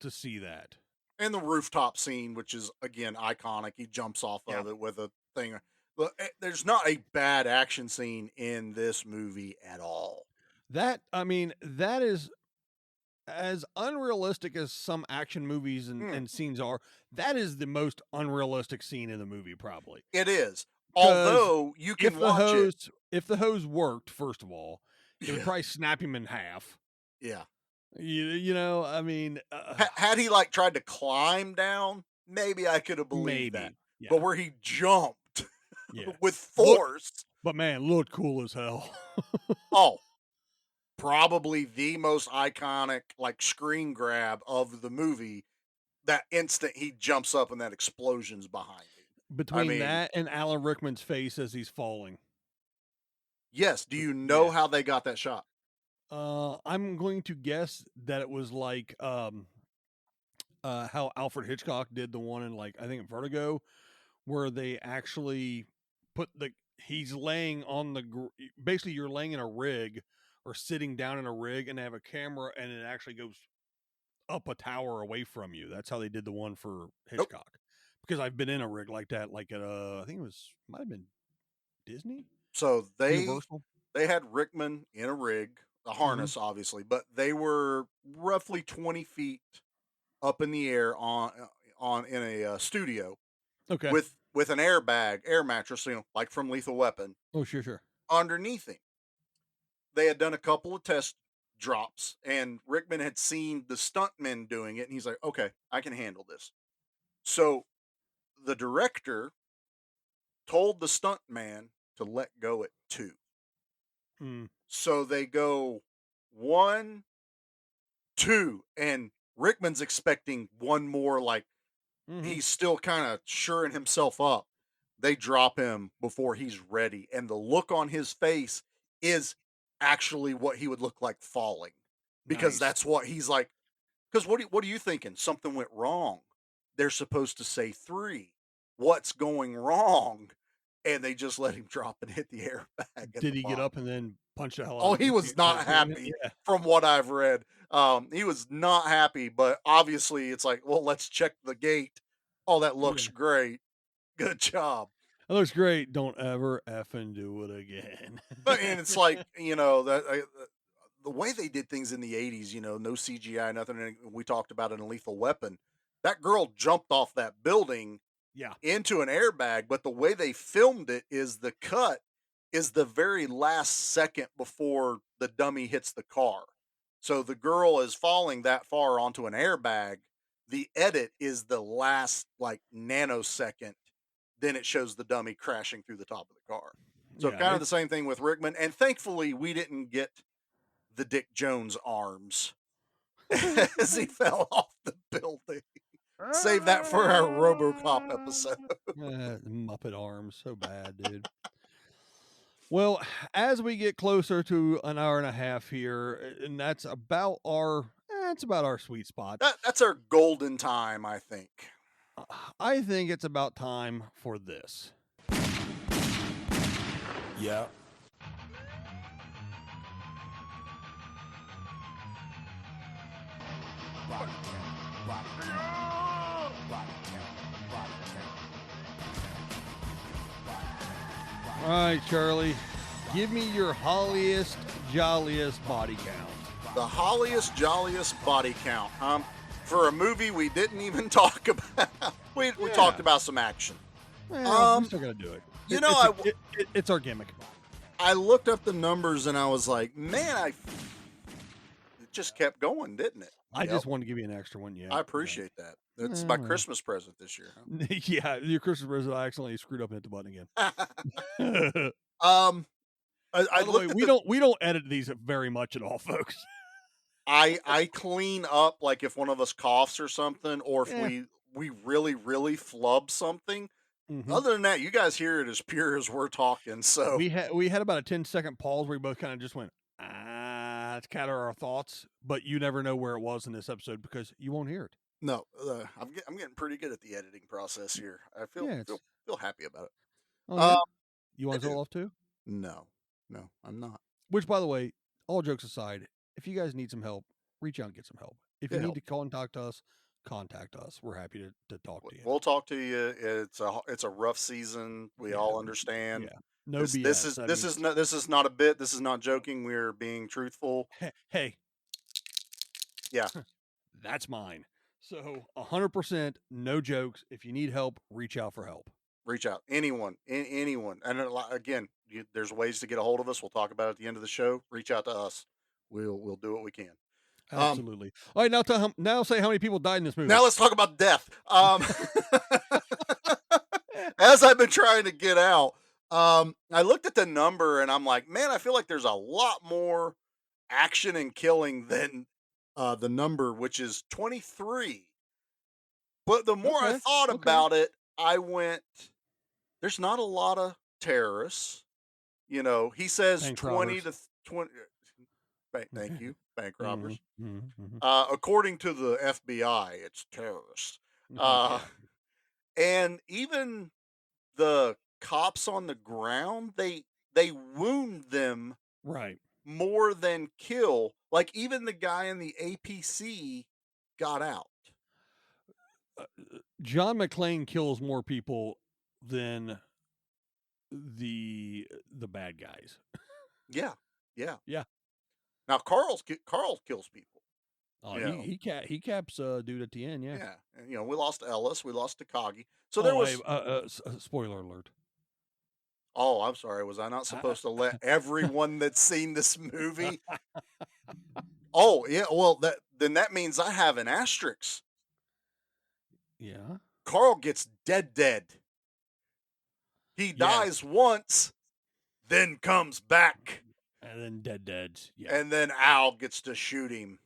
to see that. And the rooftop scene, which is again iconic. He jumps off of it with a thing. But there's not a bad action scene in this movie at all. That is as unrealistic as some action movies and scenes are, that is the most unrealistic scene in the movie, probably. It is. 'Cause Although you can watch it. if the hose worked, first of all, it would Yeah. probably snap him in half. Yeah. You know, I mean, Had he like tried to climb down, maybe I could have believed that. maybe, yeah, But where he jumped yeah, with look, force, but man, looked cool as hell. oh, probably the most iconic like screen grab of the movie. That instant he jumps up and that explosion's behind him. I Between mean, that and Alan Rickman's face as he's falling. yes. Do you know how they got that shot? I'm going to guess that it was like how Alfred Hitchcock did the one in like I think Vertigo, where they actually put he's laying on basically you're laying in a rig or sitting down in a rig and they have a camera and it actually goes up a tower away from you. That's how they did the one for Hitchcock. Because I've been in a rig like that, like at I think it might have been Disney, So Universal. they had Rickman in a rig, a harness, obviously, but they were roughly 20 feet up in the air on in a studio Okay. with an airbag, air mattress, like from Lethal Weapon, Oh, sure. underneath him. They had done a couple of test drops, and Rickman had seen the stuntmen doing it, and he's like, "Okay, I can handle this." So the director told the stuntman to let go at 2. Hmm. So they go 1, 2, and Rickman's expecting one more, like he's still kind of shoring himself up. They drop him before he's ready, and the look on his face is actually what he would look like falling, because Nice. that's what he's like. Because what are you thinking? Something went wrong. They're supposed to say 3. What's going wrong? And they just let him drop and hit the airbag at Did the he get bottom. up and then punch the hell out Oh, of he was not happy Yeah. from what I've read. He was not happy, but obviously it's like, well, let's check the gate. Oh, that looks great. Good job. That looks great. Don't ever effing do it again. And it's like, the way they did things in the 80s, no CGI, nothing. And we talked about it in Lethal Weapon. That girl jumped off that building Yeah. into an airbag, but the way they filmed it is the cut is the very last second before the dummy hits the car. So the girl is falling that far onto an airbag. The edit is the last like nanosecond. Then it shows the dummy crashing through the top of the car. So Yeah, kind of the same thing with Rickman. And thankfully we didn't get the Dick Jones arms as he fell off the building. Save that for our RoboCop episode. Muppet arms, so bad, dude. Well, as we get closer to an hour and a half here, and that's about our sweet spot. That's our golden time, I think. I think it's about time for this. Yeah. All right, Charlie, give me your holliest, jolliest body count. The holliest, jolliest body count. For a movie we didn't even talk about. We talked about some action. Well, we're still gonna do it. It's our gimmick. I looked up the numbers and I was like, man, it just kept going, didn't it? I just wanted to give you an extra one. Yeah, I appreciate that. That's my Christmas present this year. Huh? Yeah, your Christmas present. I accidentally screwed up and hit the button again. We don't edit these very much at all, folks. I clean up like if one of us coughs or something, or if we really flub something. Other than that, you guys hear it as pure as we're talking. So we had about a 10-second pause where we both kind of just went, to gather our thoughts, but you never know where it was in this episode because you won't hear it. No, I'm getting pretty good at the editing process here. I feel happy about it. Oh, yeah? You want to roll off too? No, I'm not. Which, by the way, all jokes aside, if you guys need some help, reach out and get some help. If you need to contact us, contact us. We're happy to talk to you. We'll talk to you. It's a rough season. We all understand. Yeah. No BS. This is not a bit. This is not joking. We're being truthful. Hey. Yeah. That's mine. So 100%, no jokes. If you need help, reach out for help. Reach out. Anyone. Anyone. And again, there's ways to get a hold of us. We'll talk about it at the end of the show. Reach out to us. We'll do what we can. Absolutely. All right, now say how many people died in this movie. Now let's talk about death. As I've been trying to get out, I looked at the number and I'm like, man, I feel like there's a lot more action and killing than the number, which is 23. But the more I thought about it, I went, there's not a lot of terrorists. You know, he says Bank 20 robbers. to 20. Thank you, bank robbers. Mm-hmm. According to the FBI, it's terrorists. And even the cops on the ground, they wound them Right. more than kill. Like even the guy in the APC got out. John McClane kills more people than the bad guys. Yeah, yeah. Now Carl kills people. Oh, he caps dude at the end. Yeah. Yeah, and we lost Ellis, we lost Takagi. So Oh, there was. Spoiler alert. Oh, I'm sorry. Was I not supposed to let everyone that's seen this movie? Oh yeah. Well, that means I have an asterisk. Yeah. Carl gets dead. He dies once, then comes back. And then dead. Yeah. And then Al gets to shoot him.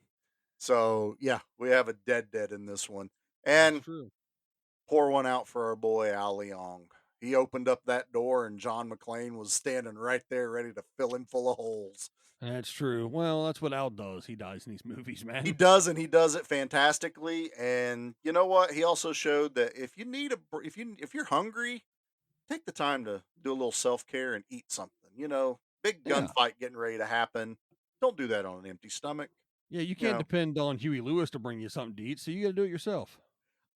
So, yeah, we have a dead in this one. And That's true. Pour one out for our boy Al Leong. He opened up that door and John McClane was standing right there ready to fill him full of holes. That's true. Well, that's what Al does. He dies in these movies, man. He does, and he does it fantastically. And you know what? He also showed that if you're hungry, take the time to do a little self-care and eat something. Big gunfight getting ready to happen. Don't do that on an empty stomach. Yeah, you can't depend on Huey Lewis to bring you something to eat, so you got to do it yourself.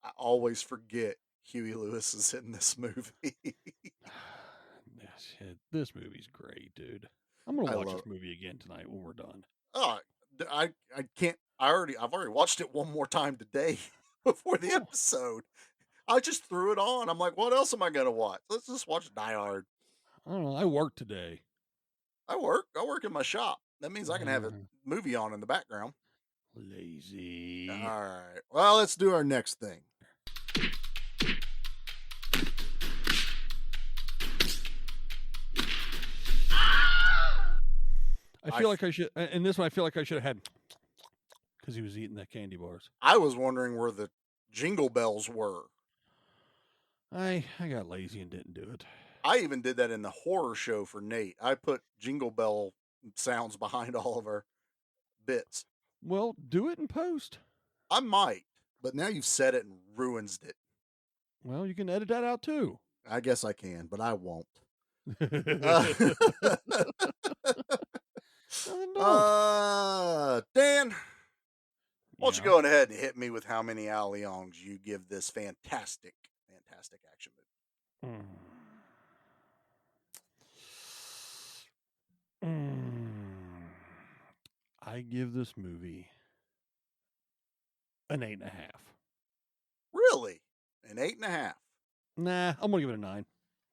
I always forget Huey Lewis is in this movie. This movie's great, dude. I'm gonna watch this movie again tonight when we're done. Oh, I can't. I've already watched it one more time today before the episode. I just threw it on. I'm like, what else am I gonna watch? Let's just watch Die Hard. I don't know. I work today. I work in my shop. That means I can have a movie on in the background. Lazy. All right. Well, let's do our next thing. I feel like I should. In this one, I feel like I should have had because he was eating the candy bars. I was wondering where the jingle bells were. I got lazy and didn't do it. I even did that in the horror show for Nate. I put jingle bell sounds behind all of our bits. Well, do it in post. I might, but now you've said it and ruined it. Well, you can edit that out too. I guess I can, but I won't. Dan, why don't you go ahead and hit me with how many Al Leongs you give this fantastic action movie? I give this movie an 8.5. Really? An 8.5? Nah, I'm gonna give it a 9.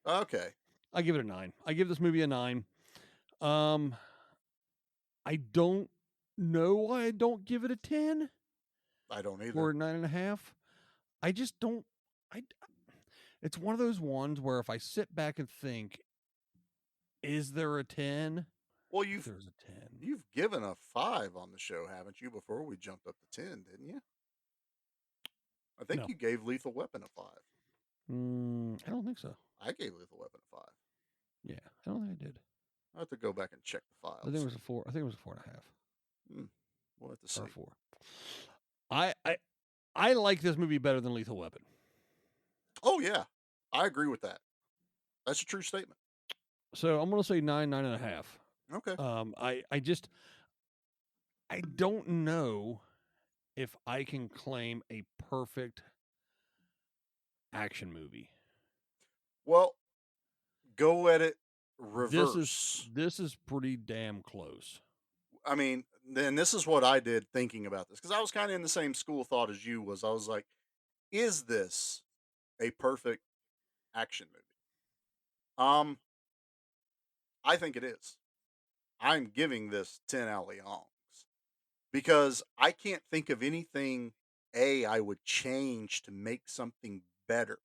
Okay. I give it a 9. I give this movie a 9. I don't know why I don't give it a 10. I don't either. Or a 9.5. I just don't. It's one of those ones where if I sit back and think, is there a 10? Well, there's a 10. You've given a 5 on the show, haven't you? Before we jumped up to 10, didn't you? I think you gave Lethal Weapon a 5. I don't think so. I gave Lethal Weapon a 5. Yeah, I don't think I did. I have to go back and check the files. I think it was a 4. I think it was a 4.5. We'll have to see. Or 4. I like this movie better than Lethal Weapon. Oh yeah, I agree with that. That's a true statement. So I'm gonna say 9.5. Okay. I don't know if I can claim a perfect action movie. Well, go at it reverse. This is pretty damn close. I mean, then this is what I did thinking about this, because I was kind of in the same school of thought as you was. I was like, is this a perfect action movie? Um, I think it is. I'm giving this 10 out of Leongs because I can't think of anything I would change to make something better.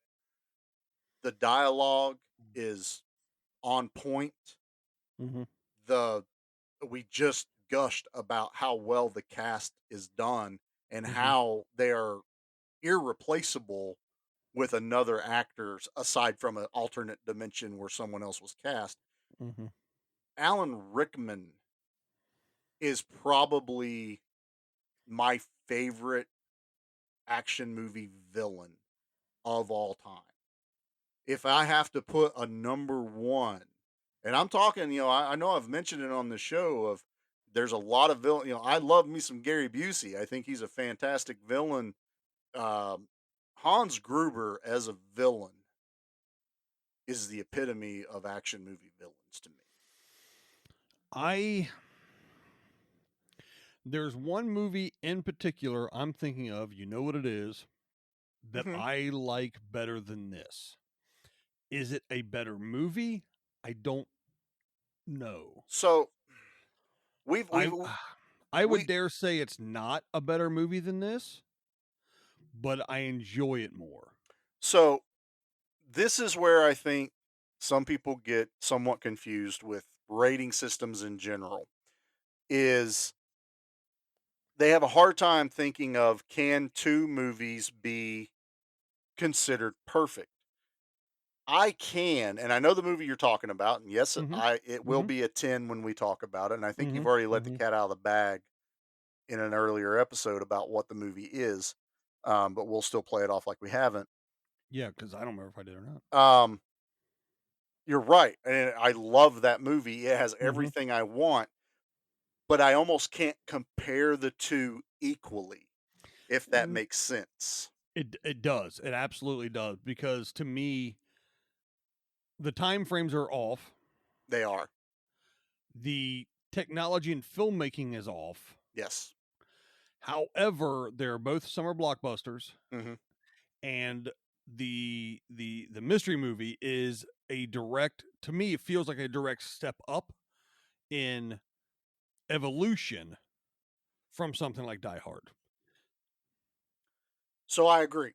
The dialogue is on point. Mhm. The We just gushed about how well the cast is done and Mhm. how they are irreplaceable with another actors aside from an alternate dimension where someone else was cast. Mhm. Alan Rickman is probably my favorite action movie villain of all time. If I have to put a number one, and I'm talking, I know I've mentioned it on the show of there's a lot of villain. I love me some Gary Busey. I think he's a fantastic villain. Um, Hans Gruber as a villain is the epitome of action movie villains to me. I There's one movie in particular I'm thinking of, you know what it is, that Mhm. I like better than this. Is it a better movie? I don't know. So we've I we've I would we dare say it's not a better movie than this, but I enjoy it more. so this is where I think some people get somewhat confused with rating systems in general. Is they have a hard time thinking of, can two movies be considered perfect? I can, and I know the movie you're talking about, and yes, Mhm. it will Mhm. be a 10 when we talk about it, and I think you've Mhm. already let the Mhm. cat out of the bag in an earlier episode about what the movie is, but we'll still play it off like we haven't. Yeah, because I don't remember if I did or not. Um, you're right, and I love that movie. It has Mhm. everything I want, but I almost can't compare the two equally, if that Mm, makes sense. it does. It absolutely does because to me the time frames are off. They are. The technology and filmmaking is off. Yes. However, they're both summer blockbusters, Mhm. and the mystery movie is a direct, to me it feels like a direct step up in evolution from something like Die Hard. So I agree.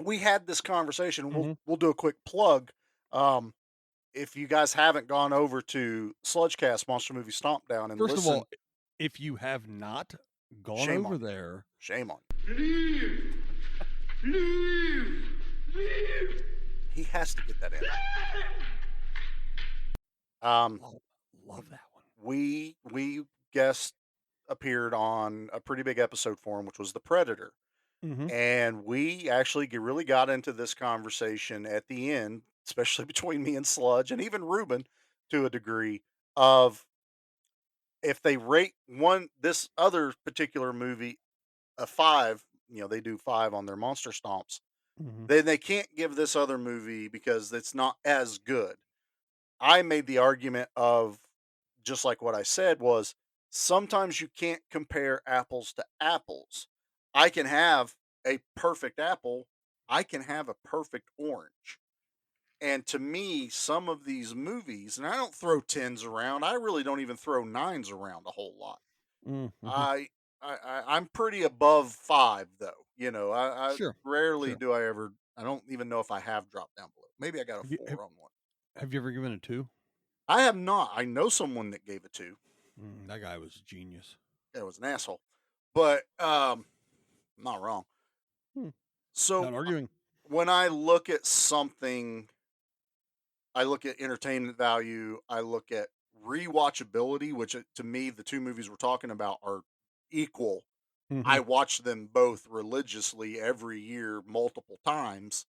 We had this conversation. We'll Mhm. we'll do a quick plug. Um, if you guys haven't gone over to Sludgecast Monster Movie Stomp Down and First of listen, all, if you have not gone shame over on you. there, Shame on Leave! Leave! Leave! you. He has to get that in. love that one. We guest appeared on a pretty big episode for him, which was The Predator. Mhm. And we actually really got into this conversation at the end, especially between me and Sludge and even Ruben to a degree, of if they rate this other particular movie a 5, they do 5 on their monster stomps, Mhm. then they can't give this other movie because it's not as good. I made the argument of, just like what I said, was sometimes you can't compare apples to apples. I can have a perfect apple, I can have a perfect orange. And to me, some of these movies, and I don't throw tens around, I really don't even throw nines around a whole lot. Mhm. I'm pretty above 5 though. I Sure. rarely Sure. do I ever. I don't even know if I have dropped down below. Maybe I got a Have you 4 on one. have you ever given it 2? I have not. I know someone that gave it 2. That guy was a genius. It was an asshole, but I'm not wrong. Hmm. So Not arguing. when I look at something, I look at entertainment value. I look at rewatchability, which to me, the two movies we're talking about are equal. I Mhm. watch them both religiously every year, multiple times.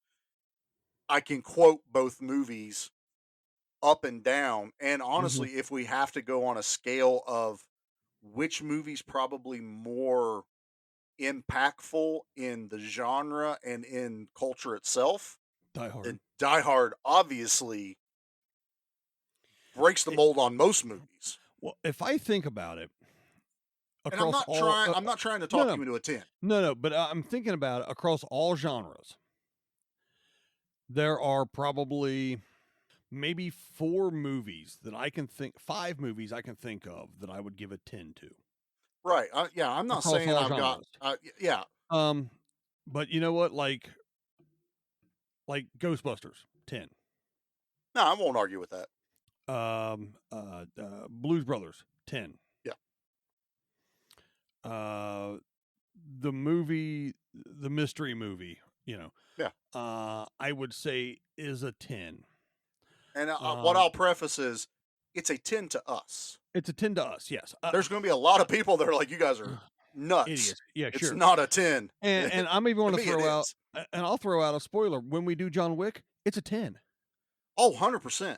I can quote both movies up and down. And Mhm. honestly, if we have to go on a scale of which movie's probably more impactful in the genre and in culture itself, Die Hard. then Die Hard obviously breaks the It mold on most movies. Well, if I think about it, And I'm across not all. trying. I'm not trying to No, talk no, you into a 10. no. But I'm thinking about it across all genres. There are probably maybe 4 movies that I can think, 5 movies I can think of that I would give a 10 to Right. Yeah. I'm not across saying all I've got. genres. Yeah. But you know what? Like Ghostbusters, 10. No, I won't argue with that. Blues Brothers, 10. Yeah. The movie, the mystery movie, Yeah. I would say is a 10. And what I'll preface is, it's a 10 to us. It's a 10 to us, yes. There's going to be a lot of people that are like, you guys are nuts. Idiots. Yeah, it's sure. not a 10. And I'm even going to me, throw it out, is. and I'll throw out a spoiler. When we do John Wick, it's a 10. Oh, 100%.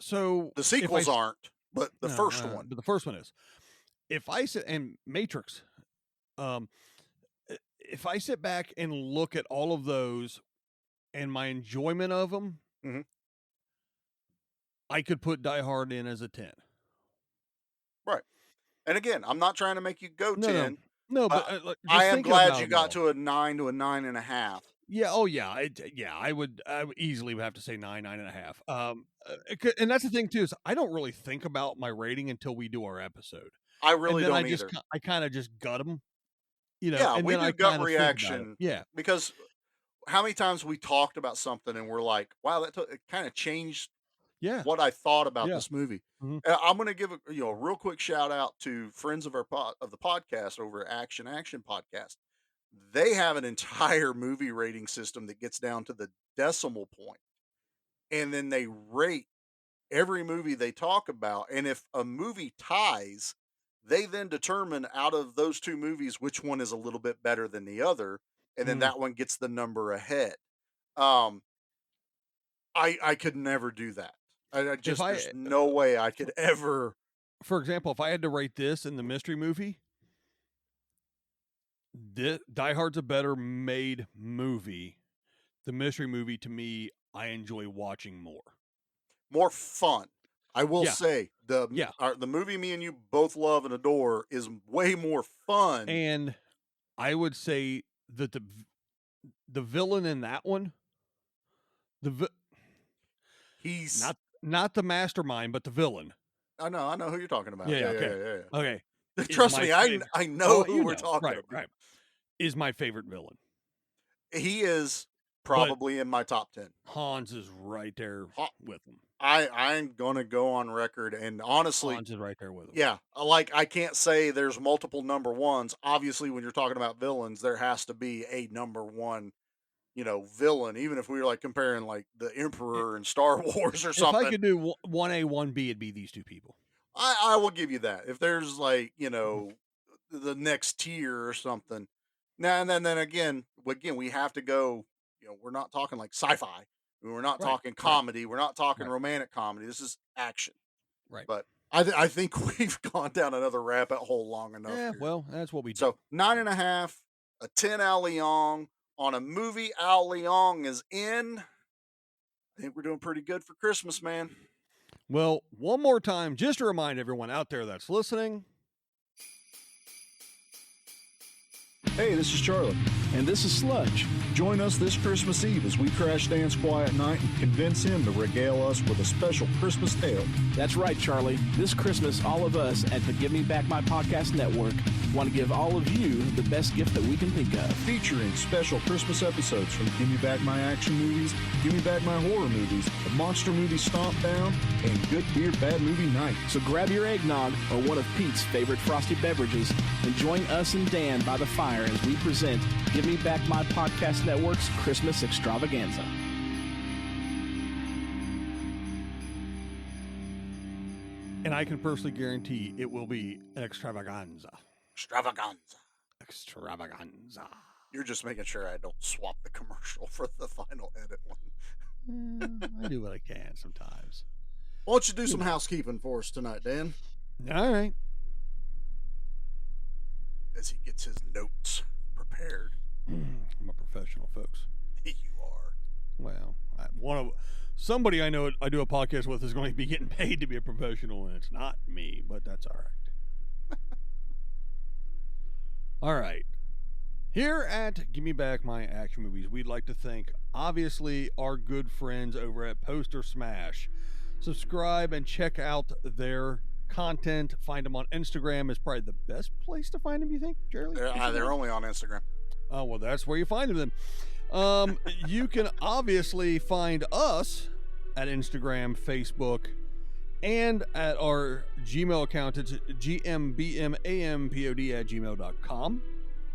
So The sequels aren't, but the first one. But the first one is. If I sit and Matrix, if I sit back and look at all of those and my enjoyment of them, mm-hmm. I could put Die Hard in as a 10. Right. And again, I'm not trying to make you go 10. No, but I am glad you got to a 9 to a 9.5. Yeah. Oh, yeah. I would easily have to say 9.5. And that's the thing too, is I don't really think about my rating until we do our episode. I really and then don't either. I kind of just gut them. Yeah, and we then do I gut reaction. Yeah. Because how many times we talked about something and we're like, wow, it kind of changed what I thought about this movie. Mm-hmm. I'm going to give a real quick shout out to friends of the podcast over at Action Podcast. They have an entire movie rating system that gets down to the decimal point, and then they rate every movie they talk about. And if a movie ties, they then determine out of those 2 movies which one is a little bit better than the other, and then that one gets the number ahead. I could never do that. There's no way I could ever. For example, if I had to rate this in the mystery movie, Die Hard's a better made movie. The mystery movie, to me, I enjoy watching more fun. I will say the movie me and you both love and adore is way more fun. And I would say that the villain in that one, he's not the mastermind, but the villain. I know who you're talking about. Yeah. Okay. Trust me, I know who we're talking about. Right. Is my favorite villain. He is probably in my top 10. Hans is right there with him. I'm gonna go on record, and honestly, Hans is right there with him. Yeah, like I can't say there's multiple number ones. Obviously, when you're talking about villains, there has to be a number one, villain. Even if we were like comparing like the Emperor and Star Wars or something. If I could do 1A, 1B, it'd be these 2 people. I will give you that. If there's like the next tier or something. Now and then again, we have to go. We're not talking like sci-fi. We're not talking comedy. We're not talking romantic comedy. This is action. Right. But I think we've gone down another rabbit hole long enough. Yeah, here. well, that's what we do. So 9.5, a 10 Al Leong on a movie Al Leong is in. I think we're doing pretty good for Christmas, man. Well, one more time, just to remind everyone out there that's listening. Hey, this is Charlie. And this is Sludge. Join us this Christmas Eve as we crash dance Quiet Night and convince him to regale us with a special Christmas tale. That's right, Charlie. This Christmas, all of us at the Give Me Back My Podcast Network want to give all of you the best gift that we can think of. Featuring special Christmas episodes from Give Me Back My Action Movies, Give Me Back My Horror Movies, the Monster Movie Stomp Down, and Good Beer Bad Movie Night. So grab your eggnog or one of Pete's favorite frosty beverages and join us and Dan by the fire as we present Give Me Back My Podcast Network's Christmas Extravaganza. And I can personally guarantee it will be an extravaganza. Extravaganza. You're just making sure I don't swap the commercial for the final edit one. I do what I can sometimes. Why don't you do some housekeeping for us tonight, Dan? All right. As he gets his notes prepared. I'm a professional, folks. You are. Well, somebody I know I do a podcast with is going to be getting paid to be a professional, and it's not me, but that's all right. All right. Here at Give Me Back My Action Movies, we'd like to thank, obviously, our good friends over at Poster Smash. Subscribe and check out their content. Find them on Instagram is probably the best place to find them, you think, Charlie? They're only on Instagram. Oh, well, that's where you find them then. You can obviously find us at Instagram, Facebook, and at our Gmail account. It's gmbmampod@gmail.com,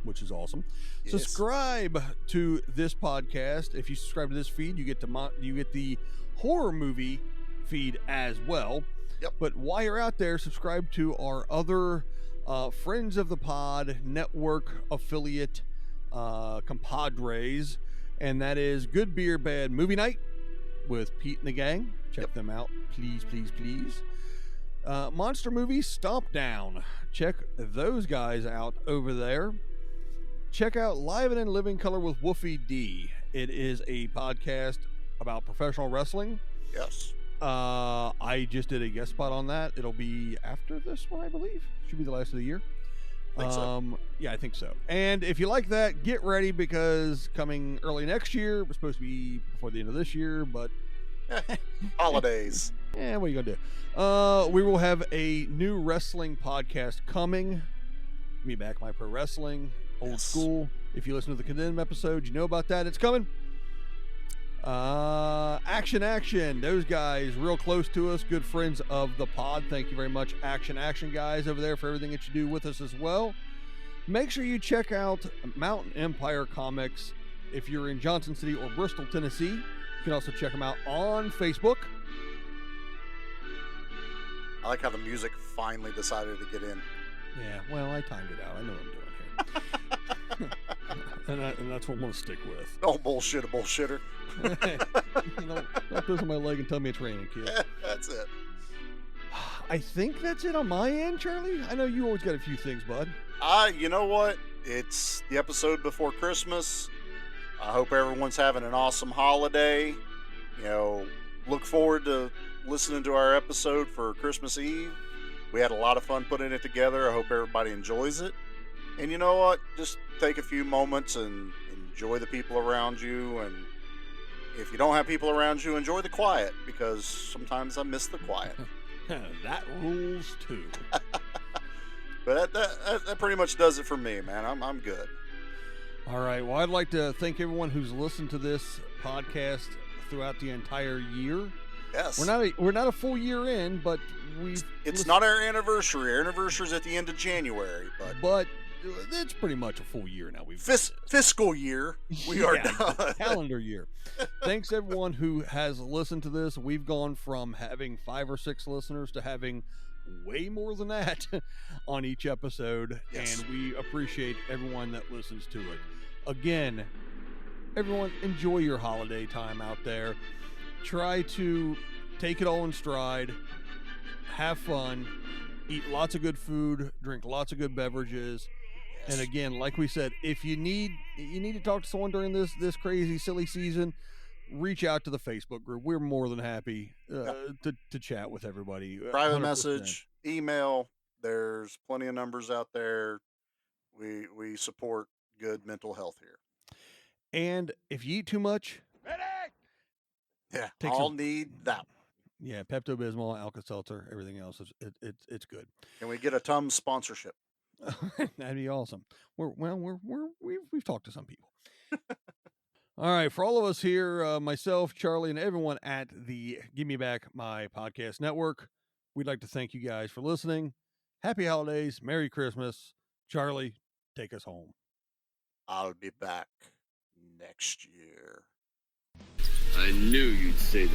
which is awesome. Yes. Subscribe to this podcast. If you subscribe to this feed, you get the horror movie feed as well. Yep. But while you're out there, subscribe to our other Friends of the Pod network affiliate compadres, and that is Good Beer Bad Movie Night with Pete and the gang. Check them out, please, please, please. Monster Movie Stomp Down. Check those guys out over there. Check out Live and in Living Color with Wolfie D. It is a podcast about professional wrestling. Yes. I just did a guest spot on that. It'll be after this one, I believe. Should be the last of the year. So. Yeah, I think so. And if you like that, get ready, because coming early next year, it was supposed to be before the end of this year, but holidays. Yeah, what are you gonna do? We will have a new wrestling podcast coming. Me Back My Pro Wrestling, old school. If you listen to the Condemned episode, you know about that. It's coming. Action. Those guys real close to us, good friends of the pod. Thank you very much, Action guys over there, for everything that you do with us as well. Make sure you check out Mountain Empire Comics if you're in Johnson City or Bristol, Tennessee. You can also check them out on Facebook. I like how the music finally decided to get in. Yeah, well, I timed it out. I know what I'm doing here. and that's what I'm going to stick with. Don't bullshit a bullshitter. Don't piss on my leg and tell me it's raining, kid. That's it. I think that's it on my end, Charlie. I know you always got a few things, bud. You know what? It's the episode before Christmas. I hope everyone's having an awesome holiday. You know, look forward to listening to our episode for Christmas Eve. We had a lot of fun putting it together. I hope everybody enjoys it. And you know what? Just take a few moments and enjoy the people around you. And if you don't have people around you, enjoy the quiet, because sometimes I miss the quiet. That rules too. But that pretty much does it for me, man. I'm good. All right. Well, I'd like to thank everyone who's listened to this podcast throughout the entire year. Yes. We're not a full year in, but it's not our anniversary. Our anniversary's at the end of January, but it's pretty much a full year now. Fiscal year. We are done. Calendar year. Thanks everyone who has listened to this. We've gone from having 5 or 6 listeners to having way more than that on each episode. Yes. And we appreciate everyone that listens to it. Again, everyone, enjoy your holiday time out there. Try to take it all in stride. Have fun. Eat lots of good food. Drink lots of good beverages. And again, like we said, if you need to talk to someone during this crazy, silly season, reach out to the Facebook group. We're more than happy to chat with everybody. Private 100%. message, email. There's plenty of numbers out there. We support good mental health here. And if you eat too much, yeah, I'll need that. Yeah, Pepto-Bismol, Alka-Seltzer, everything else it's good. Can we get a Tums sponsorship? That'd be awesome. We've talked to some people. All right, for all of us here, myself, Charlie, and everyone at the Give Me Back My Podcast Network, we'd like to thank you guys for listening. Happy holidays, Merry Christmas. Charlie, take us home. I'll be back next year. I knew you'd say that.